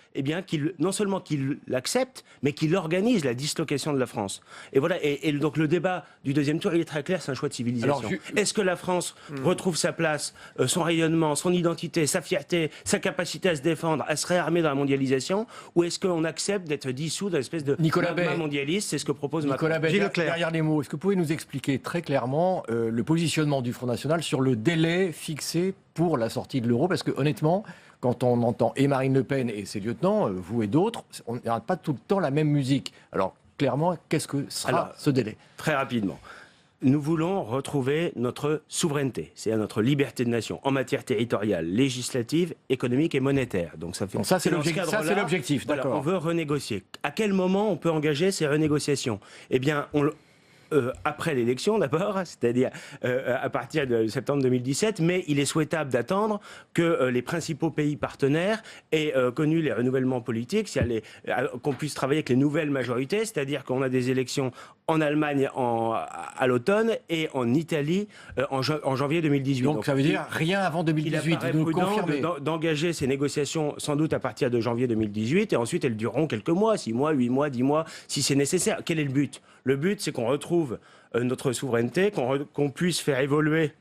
non seulement qu'il l'accepte, mais qu'il organise la dislocation de la France. Et voilà, et donc le débat du deuxième tour, il est très clair, c'est un choix de civilisation. Est-ce que la France retrouve sa place, son rayonnement, son identité, sa fierté, sa capacité à se défendre, à se réarmer dans la mondialisation, ou est-ce qu'on accepte d'être dissous dans une espèce de magma mondialiste? C'est ce que propose Macron. Nicolas Bay, derrière les mots, est-ce que vous pouvez nous expliquer très clairement le positionnement du Front National sur le délai fixé pour la sortie de l'euro? Parce que honnêtement, quand on entend et Marine Le Pen et ses lieutenants, vous et d'autres, on n'arrête pas tout le temps la même musique. Alors clairement, qu'est-ce que sera ce délai? Très rapidement. Nous voulons retrouver notre souveraineté, c'est-à-dire notre liberté de nation en matière territoriale, législative, économique et monétaire. Donc ça c'est l'objectif, voilà, d'accord. on veut renégocier. À quel moment on peut engager ces renégociations? Eh bien, après l'élection d'abord, c'est-à-dire à partir de septembre 2017, mais il est souhaitable d'attendre que les principaux pays partenaires aient connu les renouvellements politiques, qu'on puisse travailler avec les nouvelles majorités, c'est-à-dire qu'on a des élections en Allemagne à l'automne et en Italie en janvier 2018. Donc ça veut dire rien avant 2018, il apparaît prudent d'engager ces négociations sans doute à partir de janvier 2018 et ensuite elles dureront quelques mois, 6 mois, 8 mois, 10 mois, si c'est nécessaire. Quel est le but? Le but, c'est qu'on retrouve notre souveraineté, qu'on puisse faire évoluer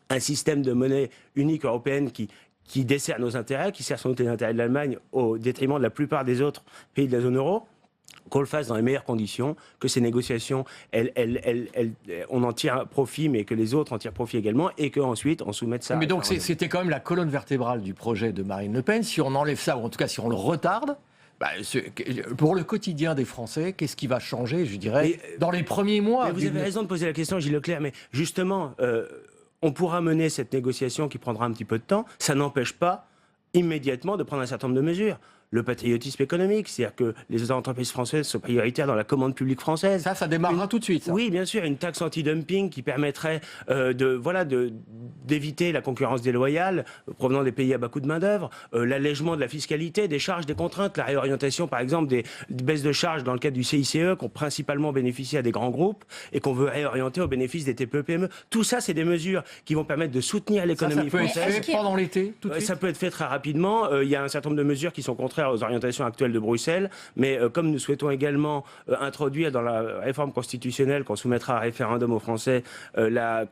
un système de monnaie unique européenne qui dessert nos intérêts, qui sert sans doute les intérêts de l'Allemagne au détriment de la plupart des autres pays de la zone euro, qu'on le fasse dans les meilleures conditions, que ces négociations, on en tire profit, mais que les autres en tirent profit également, et qu'ensuite on soumette ça. Mais donc c'était quand même la colonne vertébrale du projet de Marine Le Pen. Si on enlève ça, ou en tout cas si on le retarde, pour le quotidien des Français, qu'est-ce qui va changer, je dirais, dans les premiers mois? Mais vous avez raison de poser la question, Gilles Leclerc, mais justement, on pourra mener cette négociation qui prendra un petit peu de temps. Ça n'empêche pas immédiatement de prendre un certain nombre de mesures. Le patriotisme économique, c'est-à-dire que les entreprises françaises sont prioritaires dans la commande publique française. Ça démarrera tout de suite. Ça. Oui, bien sûr, une taxe anti-dumping qui permettrait d'éviter la concurrence déloyale provenant des pays à bas coût de main-d'œuvre, l'allègement de la fiscalité, des charges, des contraintes, la réorientation, par exemple, des baisses de charges dans le cadre du CICE, qui ont principalement bénéficié à des grands groupes et qu'on veut réorienter au bénéfice des TPE-PME. Tout ça, c'est des mesures qui vont permettre de soutenir l'économie française. Ça peut être fait pendant l'été, tout de suite. Ça peut être fait très rapidement. Il y a un certain nombre de mesures qui sont contraires aux orientations actuelles de Bruxelles, mais comme nous souhaitons également introduire dans la réforme constitutionnelle qu'on soumettra à référendum aux Français la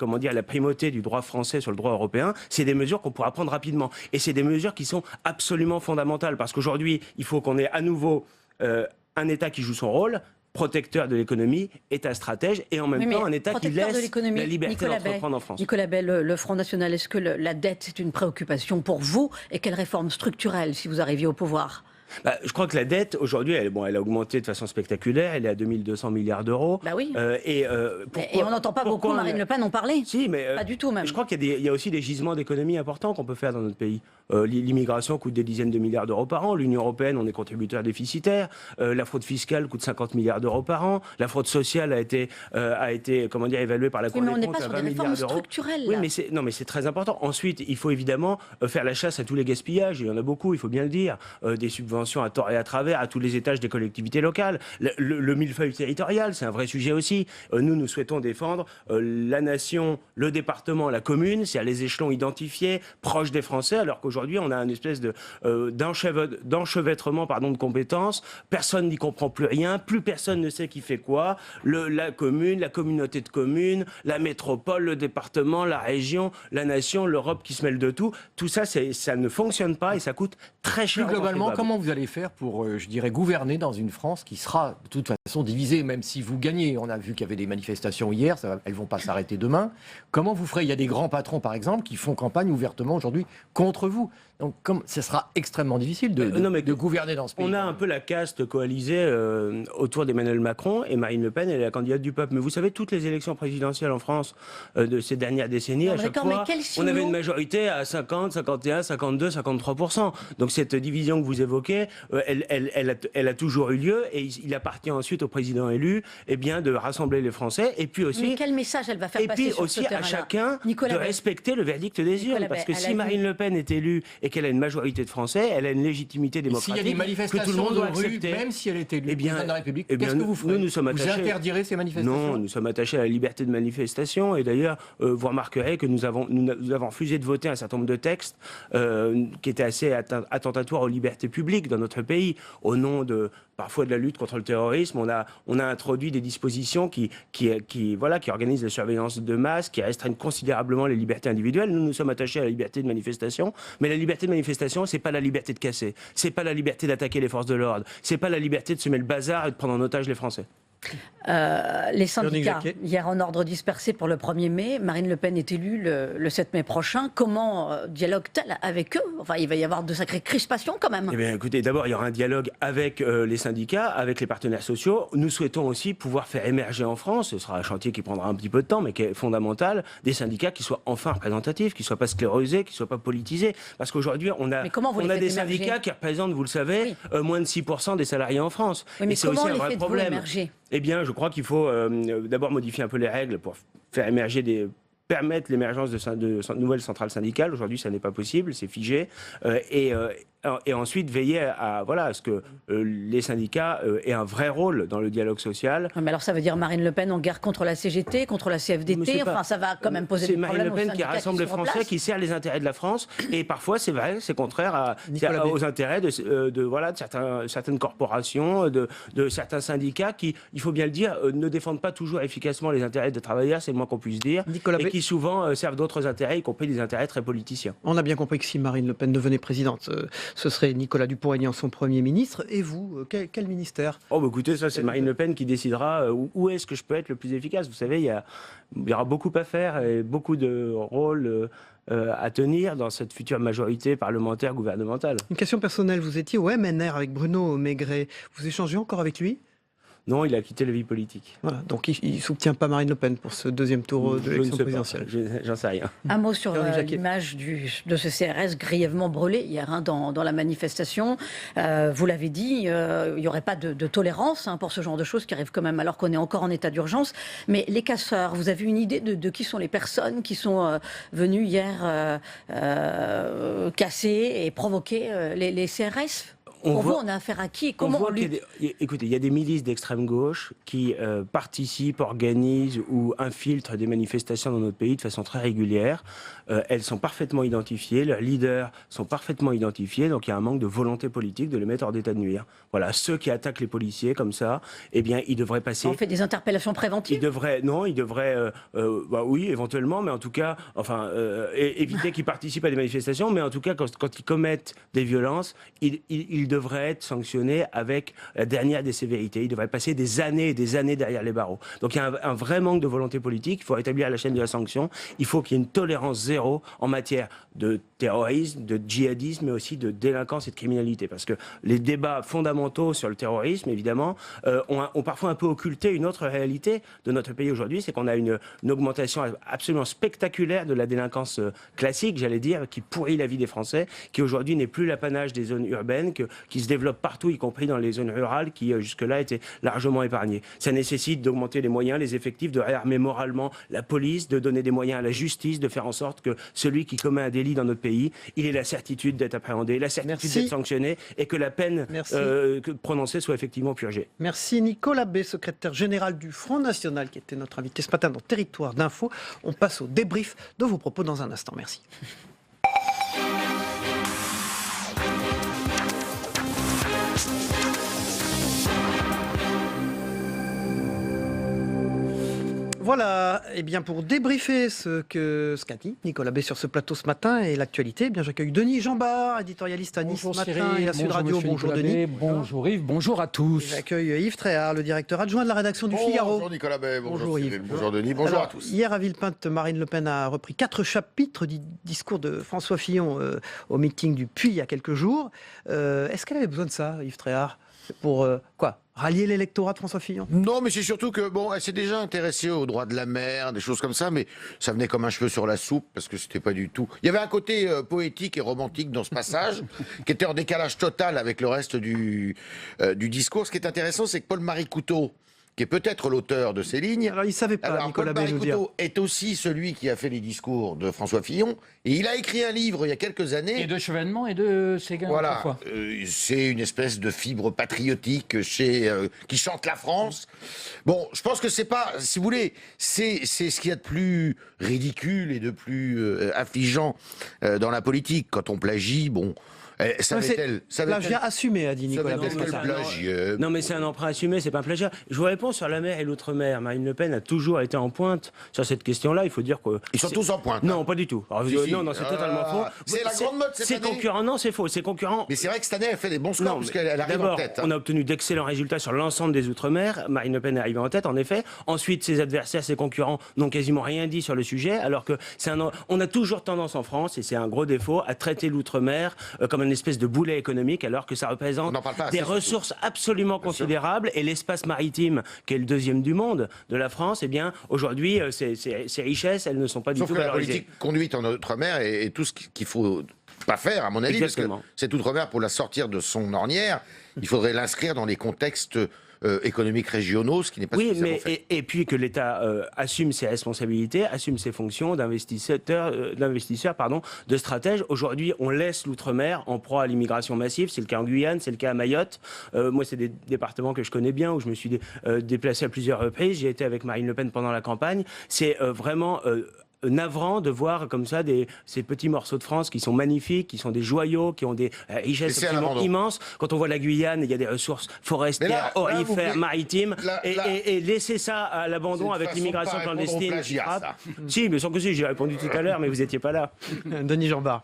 primauté du droit français sur le droit européen, c'est des mesures qu'on pourra prendre rapidement. Et c'est des mesures qui sont absolument fondamentales, parce qu'aujourd'hui, il faut qu'on ait à nouveau un État qui joue son rôle, protecteur de l'économie, État stratège, et en même temps un État qui laisse la liberté d'entreprendre en France. Nicolas Bay, le Front National, est-ce que la dette est une préoccupation pour vous? Et quelles réformes structurelles si vous arriviez au pouvoir? Je crois que la dette, aujourd'hui, elle a augmenté de façon spectaculaire. Elle est à 2200 milliards d'euros. Bah oui. Et on n'entend pas beaucoup Marine Le Pen en parler. Si, mais pas du tout même. Je crois qu'il y a aussi des gisements d'économie importants qu'on peut faire dans notre pays. L'immigration coûte des dizaines de milliards d'euros par an. L'Union européenne, on est contributeur déficitaire. La fraude fiscale coûte 50 milliards d'euros par an. La fraude sociale a été évaluée par la Cour des comptes à 20 milliards d'euros. Oui, mais c'est très important. Ensuite, il faut évidemment faire la chasse à tous les gaspillages. Il y en a beaucoup, il faut bien le dire. Des subventions à tort et à travers à tous les étages des collectivités locales. Le millefeuille territorial, c'est un vrai sujet aussi. Nous souhaitons défendre la nation, le département, la commune, c'est à les échelons identifiés, proches des Français, alors qu'aujourd'hui on a une espèce d'enchevêtrement de compétences. Personne n'y comprend plus rien, plus personne ne sait qui fait quoi. La commune, la communauté de communes, la métropole, le département, la région, la nation, l'Europe qui se mêle de tout. Tout ça, ça ne fonctionne pas et ça coûte très cher. Plus globalement, comment vous vous allez faire pour, je dirais, gouverner dans une France qui sera de toute façon divisée, même si vous gagnez? On a vu qu'il y avait des manifestations hier, elles ne vont pas s'arrêter demain. Comment vous ferez? Il y a des grands patrons, par exemple, qui font campagne ouvertement aujourd'hui contre vous. Donc, ce sera extrêmement difficile de gouverner dans ce pays. On a un peu la caste coalisée autour d'Emmanuel Macron, et Marine Le Pen, elle est la candidate du peuple. Mais vous savez, toutes les élections présidentielles en France de ces dernières décennies, à chaque fois, on avait une majorité à 50, 51, 52, 53%. Donc cette division que vous évoquez, elle a toujours eu lieu, et il appartient ensuite au président élu de rassembler les Français. Et puis aussi, mais quel message elle va faire passer sur ce terrain-là? Et puis aussi à chacun de respecter le verdict des urnes. Parce que si Marine Le Pen est élue et qu'elle a une majorité de Français, elle a une légitimité démocratique. S'il y a des manifestations que tout le monde doit de rue, accepter, même si elle est élue président de la République, qu'est-ce que vous ferez? Nous sommes attachés. Vous interdirez ces manifestations? Non, nous sommes attachés à la liberté de manifestation. Et d'ailleurs, vous remarquerez que nous avons refusé de voter un certain nombre de textes qui étaient assez attentatoires aux libertés publiques dans notre pays. Au nom parfois de la lutte contre le terrorisme, on a introduit des dispositions qui organisent la surveillance de masse, qui restreignent considérablement les libertés individuelles. Nous sommes attachés à la liberté de manifestation, mais la liberté de manifestation, c'est pas la liberté de casser, c'est pas la liberté d'attaquer les forces de l'ordre, c'est pas la liberté de semer le bazar et de prendre en otage les Français. Les syndicats, hier en ordre dispersé pour le 1er mai, Marine Le Pen est élue le 7 mai prochain. Comment dialogue-t-elle avec eux? Enfin, il va y avoir de sacrées crispations quand même. Eh bien, écoutez, d'abord, il y aura un dialogue avec les syndicats, avec les partenaires sociaux. Nous souhaitons aussi pouvoir faire émerger en France, ce sera un chantier qui prendra un petit peu de temps, mais qui est fondamental, des syndicats qui soient enfin représentatifs, qui ne soient pas sclérosés, qui ne soient pas politisés. Parce qu'aujourd'hui, on a des syndicats qui représentent, vous le savez, moins de 6% des salariés en France. Oui, mais et c'est aussi un vrai problème. Émerger? Eh bien, je crois qu'il faut d'abord modifier un peu les règles pour faire permettre l'émergence de nouvelles centrales syndicales. Aujourd'hui, ça n'est pas possible, c'est figé. Et ensuite, veiller à ce que les syndicats aient un vrai rôle dans le dialogue social. Mais alors, ça veut dire Marine Le Pen en guerre contre la CGT, contre la CFDT. Enfin, ça va quand même poser des problèmes. C'est Marine Le Pen qui rassemble les Français, qui sert les intérêts de la France. Et parfois, c'est vrai, c'est contraire aux intérêts de certaines corporations, de certains syndicats qui, il faut bien le dire, ne défendent pas toujours efficacement les intérêts des travailleurs, c'est le moins qu'on puisse dire, et qui souvent servent d'autres intérêts, y compris des intérêts très politiciens. On a bien compris que si Marine Le Pen devenait présidente, ce serait Nicolas Dupont-Aignan, son Premier ministre. Et vous, quel ministère? Écoutez, ça c'est Marine Le Pen qui décidera où est-ce que je peux être le plus efficace. Vous savez, il y aura beaucoup à faire et beaucoup de rôles à tenir dans cette future majorité parlementaire gouvernementale. Une question personnelle, vous étiez au MNR avec Bruno Maigret. Vous échangez encore avec lui? Non, il a quitté la vie politique. Voilà, donc il ne soutient pas Marine Le Pen pour ce deuxième tour de l'élection présidentielle. J'en sais rien. Un mot sur l'image de ce CRS grièvement brûlé hier dans la manifestation. Vous l'avez dit, il n'y aurait pas de tolérance pour ce genre de choses qui arrivent quand même alors qu'on est encore en état d'urgence. Mais les casseurs, vous avez une idée de qui sont les personnes qui sont venues hier casser et provoquer les CRS? Pour vous, on a affaire à qui? Comment on lutte? Écoutez, il y a des milices d'extrême gauche qui participent, organisent ou infiltrent des manifestations dans notre pays de façon très régulière. Elles sont parfaitement identifiées, leurs leaders sont parfaitement identifiés, donc il y a un manque de volonté politique de les mettre hors d'état de nuire. Voilà, ceux qui attaquent les policiers comme ça, eh bien, ils devraient passer... On fait des interpellations préventives? Oui, éventuellement, mais en tout cas, éviter qu'ils participent à des manifestations, mais en tout cas, quand ils commettent des violences, ils devraient être sanctionnés avec la dernière des sévérités. Ils devraient passer des années et des années derrière les barreaux. Donc il y a un vrai manque de volonté politique. Il faut rétablir la chaîne de la sanction. Il faut qu'il y ait une tolérance zéro en matière de terrorisme, de djihadisme, mais aussi de délinquance et de criminalité. Parce que les débats fondamentaux sur le terrorisme, évidemment, ont parfois un peu occulté une autre réalité de notre pays aujourd'hui. C'est qu'on a une augmentation absolument spectaculaire de la délinquance classique, j'allais dire, qui pourrit la vie des Français, qui aujourd'hui n'est plus l'apanage des zones urbaines, qui se développe partout, y compris dans les zones rurales, qui jusque-là étaient largement épargnées. Ça nécessite d'augmenter les moyens, les effectifs, de réarmer moralement la police, de donner des moyens à la justice, de faire en sorte que celui qui commet un délit dans notre pays, il ait la certitude d'être appréhendé, la certitude d'être sanctionné, et que la peine prononcée soit effectivement purgée. Merci Nicolas B, secrétaire général du Front National, qui était notre invité ce matin dans Territoire d'Info. On passe au débrief de vos propos dans un instant. Merci. Voilà, et bien pour débriefer ce qu'a dit Nicolas Bay sur ce plateau ce matin et l'actualité, eh bien j'accueille Denis Jambard, éditorialiste à Nice ce matin et à Sud Radio. Bonjour Denis. Bonjour Yves, bonjour à tous. J'accueille Yves Tréhard, le directeur adjoint de la rédaction du Figaro. Bonjour Nicolas Bay, bonjour Yves. Bonjour Denis, bonjour Alors, à tous. Hier à Villepinte, Marine Le Pen a repris 4 chapitres du discours de François Fillon au meeting du Puy il y a quelques jours. Est-ce qu'elle avait besoin de ça, Yves Tréhard, pour rallier l'électorat de François Fillon? Non, mais c'est surtout que, elle s'est déjà intéressée aux droits de la mer, des choses comme ça, mais ça venait comme un cheveu sur la soupe, parce que c'était pas du tout... Il y avait un côté poétique et romantique dans ce passage, qui était en décalage total avec le reste du discours. Ce qui est intéressant, c'est que Paul-Marie Couteau, qui est peut-être l'auteur de ces lignes... Alors, il ne savait pas, Nicolas Bay nous dire. Couteau est aussi celui qui a fait les discours de François Fillon, et il a écrit un livre il y a quelques années... Et de Chevènement et de Séguin, voilà, c'est une espèce de fibre patriotique qui chante la France. Bon, je pense que c'est pas... Si vous voulez, c'est ce qu'il y a de plus ridicule et de plus affligeant dans la politique. Quand on plagie, plagiat assumé, a dit Nicolas Bay. Non, mais c'est un emprunt assumé, c'est pas un plagiat. Je vous réponds sur la mer et l'outre-mer. Marine Le Pen a toujours été en pointe sur cette question-là. Il faut dire que... Ils sont tous en pointe. Non, pas du tout. Alors, non, c'est totalement faux. C'est la grande mode cette année. C'est concurrent, non, c'est faux. C'est concurrent. Mais c'est vrai que cette année, elle fait des bons scores, parce qu'elle arrive en tête. On a obtenu d'excellents résultats sur l'ensemble des outre-mer. Marine Le Pen est arrivée en tête, en effet. Ensuite, ses adversaires, ses concurrents n'ont quasiment rien dit sur le sujet, alors que on a toujours tendance en France, et c'est un gros défaut, à traiter l'outre-mer comme une espèce de boulet économique, alors que ça représente des ressources absolument considérables, et l'espace maritime, qui est le deuxième du monde de la France, eh bien, aujourd'hui, ces richesses, elles ne sont pas du tout valorisées. La politique conduite en outre-mer est tout ce qu'il faut pas faire, à mon avis, exactement. Parce que cette outre-mer, pour la sortir de son ornière, il faudrait l'inscrire dans les contextes économiques régionaux, ce qui n'est pas suffisamment fait. Et puis que l'État assume ses responsabilités, assume ses fonctions d'investisseur, de stratège. Aujourd'hui, on laisse l'outre-mer en proie à l'immigration massive. C'est le cas en Guyane, c'est le cas à Mayotte. Moi, c'est des départements que je connais bien, où je me suis déplacé à plusieurs reprises. J'ai été avec Marine Le Pen pendant la campagne. C'est vraiment... navrant de voir comme ça ces petits morceaux de France qui sont magnifiques, qui sont des joyaux, qui ont des richesses absolument immenses. Quand on voit la Guyane, il y a des ressources forestières, aurifères, maritimes, et laisser ça à l'abandon avec l'immigration clandestine. Si, mais sans que j'ai répondu tout à l'heure, mais vous n'étiez pas là. Denis Jambard.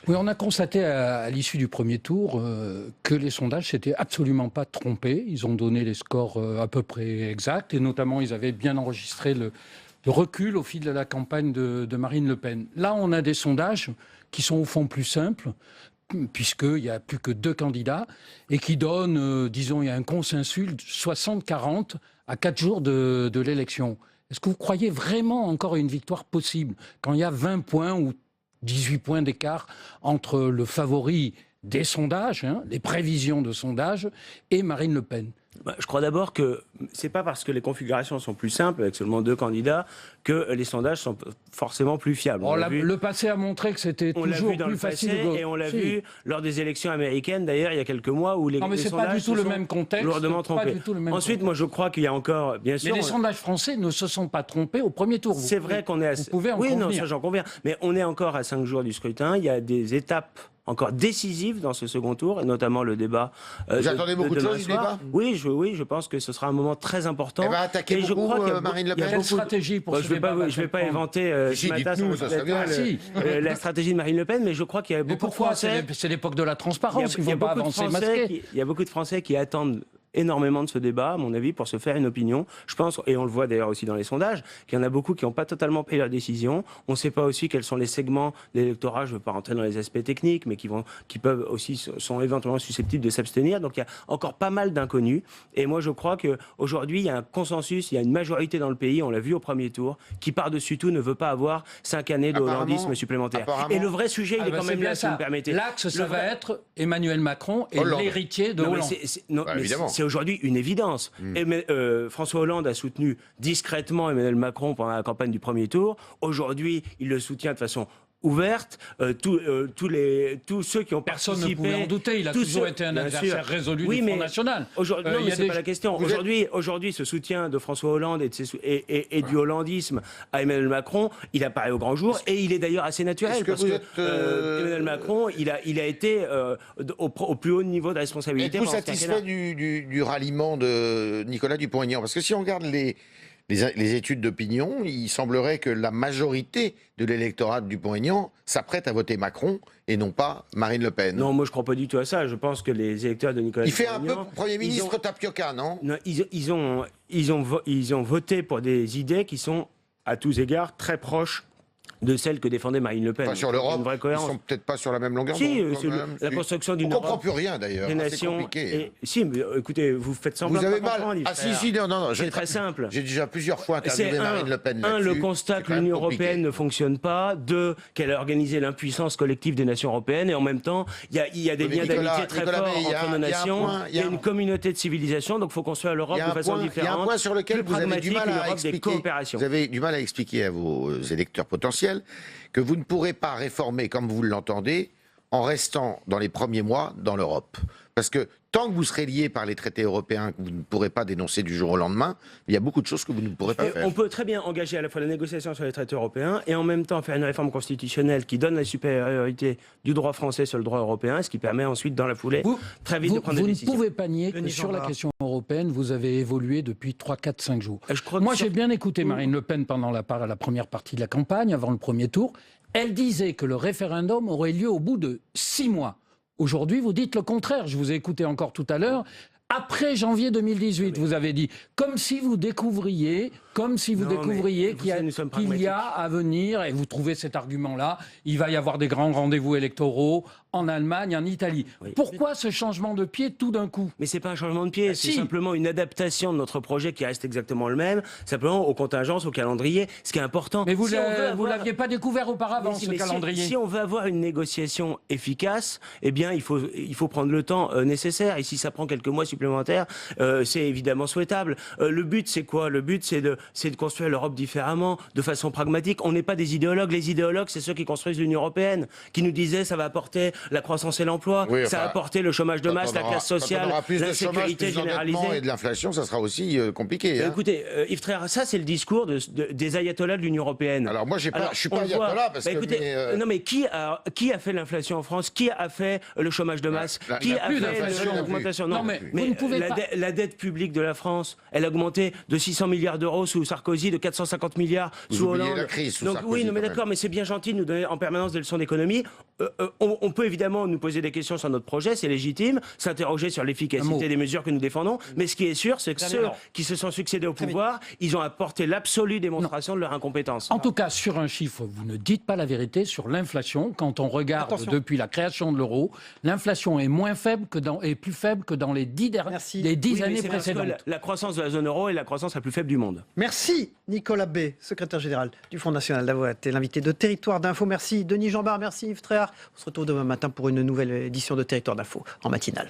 Oui, on a constaté à l'issue du premier tour que les sondages s'étaient absolument pas trompés. Ils ont donné les scores à peu près exacts, et notamment ils avaient bien enregistré le recul au fil de la campagne de Marine Le Pen. Là, on a des sondages qui sont au fond plus simples, puisqu'il n'y a plus que 2 candidats, et qui donnent, disons, il y a un consensus 60-40 à 4 jours de l'élection. Est-ce que vous croyez vraiment encore à une victoire possible quand il y a 20 points ou 18 points d'écart entre le favori des sondages, les prévisions de sondages, et Marine Le Pen? Je crois d'abord que c'est pas parce que les configurations sont plus simples, avec seulement 2 candidats, que les sondages sont forcément plus fiables. Le passé a montré que c'était toujours plus facile. Et on l'a vu lors des élections américaines, d'ailleurs, il y a quelques mois, où les sondages... Non, mais c'est pas du tout le même contexte. Ensuite, moi, je crois qu'il y a encore, bien sûr... Mais les sondages français ne se sont pas trompés au premier tour. C'est vrai qu'on est à... Vous pouvez en convenir. Oui, non, ça j'en conviens. Mais on est encore à 5 jours du scrutin. Il y a des étapes encore décisives dans ce second tour, et notamment le débat. Vous attendez beaucoup de choses du débat ? Oui, je pense que ce sera un moment très important. Elle va attaquer beaucoup Marine Le Pen. Quelle stratégie pour ce débat ? Je ne vais pas inventer ce matin la stratégie de Marine Le Pen, mais je crois qu'il y a beaucoup de Français... C'est l'époque de la transparence, il ne faut pas avancer masqué. Il y a beaucoup de Français qui attendent énormément de ce débat, à mon avis, pour se faire une opinion. Je pense, et on le voit d'ailleurs aussi dans les sondages, qu'il y en a beaucoup qui n'ont pas totalement pris leur décision. On ne sait pas aussi quels sont les segments de l'électorat, je ne veux pas rentrer dans les aspects techniques, mais qui peuvent aussi, sont éventuellement susceptibles de s'abstenir. Donc il y a encore pas mal d'inconnus. Et moi, je crois qu'aujourd'hui, il y a un consensus, il y a une majorité dans le pays, on l'a vu au premier tour, qui par-dessus tout ne veut pas avoir 5 années de hollandisme supplémentaire. Et le vrai sujet, il est quand même là, si vous me permettez. L'axe, ça va être Emmanuel Macron et l'héritier de Hollande. Évidemment. C'est aujourd'hui une évidence. François Hollande a soutenu discrètement Emmanuel Macron pendant la campagne du premier tour. Aujourd'hui, il le soutient de façon ouverte. Tous ceux qui ont Personne participé... ne pouvait en douter. Il a toujours été un adversaire résolu du Front National. Non, mais c'est pas la question. Aujourd'hui, ce soutien de François Hollande et du hollandisme à Emmanuel Macron, il apparaît au grand jour, et il est d'ailleurs assez naturel, parce que Emmanuel Macron, il a été au plus haut niveau de responsabilité. Êtes-vous satisfait du ralliement de Nicolas Dupont-Aignan ? Parce que si on regarde les les études d'opinion, il semblerait que la majorité de l'électorat de Dupont-Aignan s'apprête à voter Macron et non pas Marine Le Pen. Non, moi je ne crois pas du tout à ça. Je pense que les électeurs de Nicolas Dupont-Aignan... Il fait un peu Premier ministre tapioca, non? Non, ils ont voté pour des idées qui sont, à tous égards, très proches de celles que défendait Marine Le Pen. Enfin, sur l'Europe, ils sont peut-être pas sur la même longueur d'onde. Si, la construction d'une Europe... On comprend plus rien d'ailleurs, c'est compliqué. Si, mais écoutez, vous faites semblant vous avez de pas mal. comprendre, Ah si, non. C'est très simple. J'ai déjà plusieurs fois interviewé Marine Le Pen là-dessus. Le constat que l'Union européenne ne fonctionne pas. 2, qu'elle a organisé l'impuissance collective des nations européennes. Et en même temps, il y a des liens d'amitié très forts entre nos nations. Il y a une communauté de civilisation, donc il faut construire l'Europe de façon différente. Il y a un point sur lequel vous avez du mal à expliquer. Vous avez du mal à expliquer à vos électeurs potentiels que vous ne pourrez pas réformer comme vous l'entendez en restant dans les premiers mois dans l'Europe. Parce que tant que vous serez lié par les traités européens, que vous ne pourrez pas dénoncer du jour au lendemain, il y a beaucoup de choses que vous ne pourrez pas faire. On peut très bien engager à la fois la négociation sur les traités européens et en même temps faire une réforme constitutionnelle qui donne la supériorité du droit français sur le droit européen, ce qui permet ensuite, dans la foulée, très vite de prendre des décisions. Vous ne pouvez pas nier que sur la question européenne, vous avez évolué depuis 3, 4, 5 jours. Moi, j'ai bien écouté Marine Le Pen pendant la première partie de la campagne, avant le premier tour. Elle disait que le référendum aurait lieu au bout de 6 mois. Aujourd'hui, vous dites le contraire. Je vous ai écouté encore tout à l'heure. Après janvier 2018, vous avez dit, comme si vous découvriez qu'il y a à venir, et vous trouvez cet argument-là, il va y avoir des grands rendez-vous électoraux en Allemagne, en Italie. Pourquoi ce changement de pied tout d'un coup? Mais c'est pas un changement de pied, c'est simplement une adaptation de notre projet qui reste exactement le même, simplement aux contingences, au calendrier, ce qui est important. Mais vous ne l'aviez pas découvert auparavant, ce calendrier. Si on veut avoir une négociation efficace, eh bien, il faut prendre le temps nécessaire. Et si ça prend quelques mois supplémentaires, c'est évidemment souhaitable. Le but, c'est quoi? Le but, c'est de construire l'Europe différemment, de façon pragmatique. On n'est pas des idéologues. Les idéologues, c'est ceux qui construisent l'Union européenne, qui nous disaient ça va apporter la croissance et l'emploi, ça va apporter le chômage de masse, la classe sociale, l'insécurité généralisée. Et de l'inflation, ça sera aussi compliqué. Écoutez, Yves Tréhard, ça c'est le discours des ayatollahs de l'Union européenne. Alors moi, je suis pas ayatollah parce que... Non mais qui a fait l'inflation en France? Qui a fait le chômage de masse? Qui a fait l'augmentation? Non, mais la dette publique de la France, elle a augmenté de 600 milliards d'euros sous Sarkozy, de 450 milliards sous Hollande. La crise sous donc Sarkozy, oui, mais d'accord, mais c'est bien gentil de nous donner en permanence des leçons d'économie. On peut évidemment nous poser des questions sur notre projet, c'est légitime, s'interroger sur l'efficacité des mesures que nous défendons, mais ce qui est sûr, c'est que ceux qui se sont succédés au pouvoir, ils ont apporté l'absolue démonstration de leur incompétence. En tout cas, sur un chiffre, vous ne dites pas la vérité sur l'inflation. Quand on regarde depuis la création de l'euro, l'inflation est plus faible que dans les 10 années précédentes. La croissance de la zone euro est la croissance la plus faible du monde. Merci Nicolas B, secrétaire général du Front National d'avoir été l'invité de Territoire d'Info. Merci Denis Jambard, merci Yves Tréhard. On se retrouve demain matin pour une nouvelle édition de Territoire d'Info en matinale.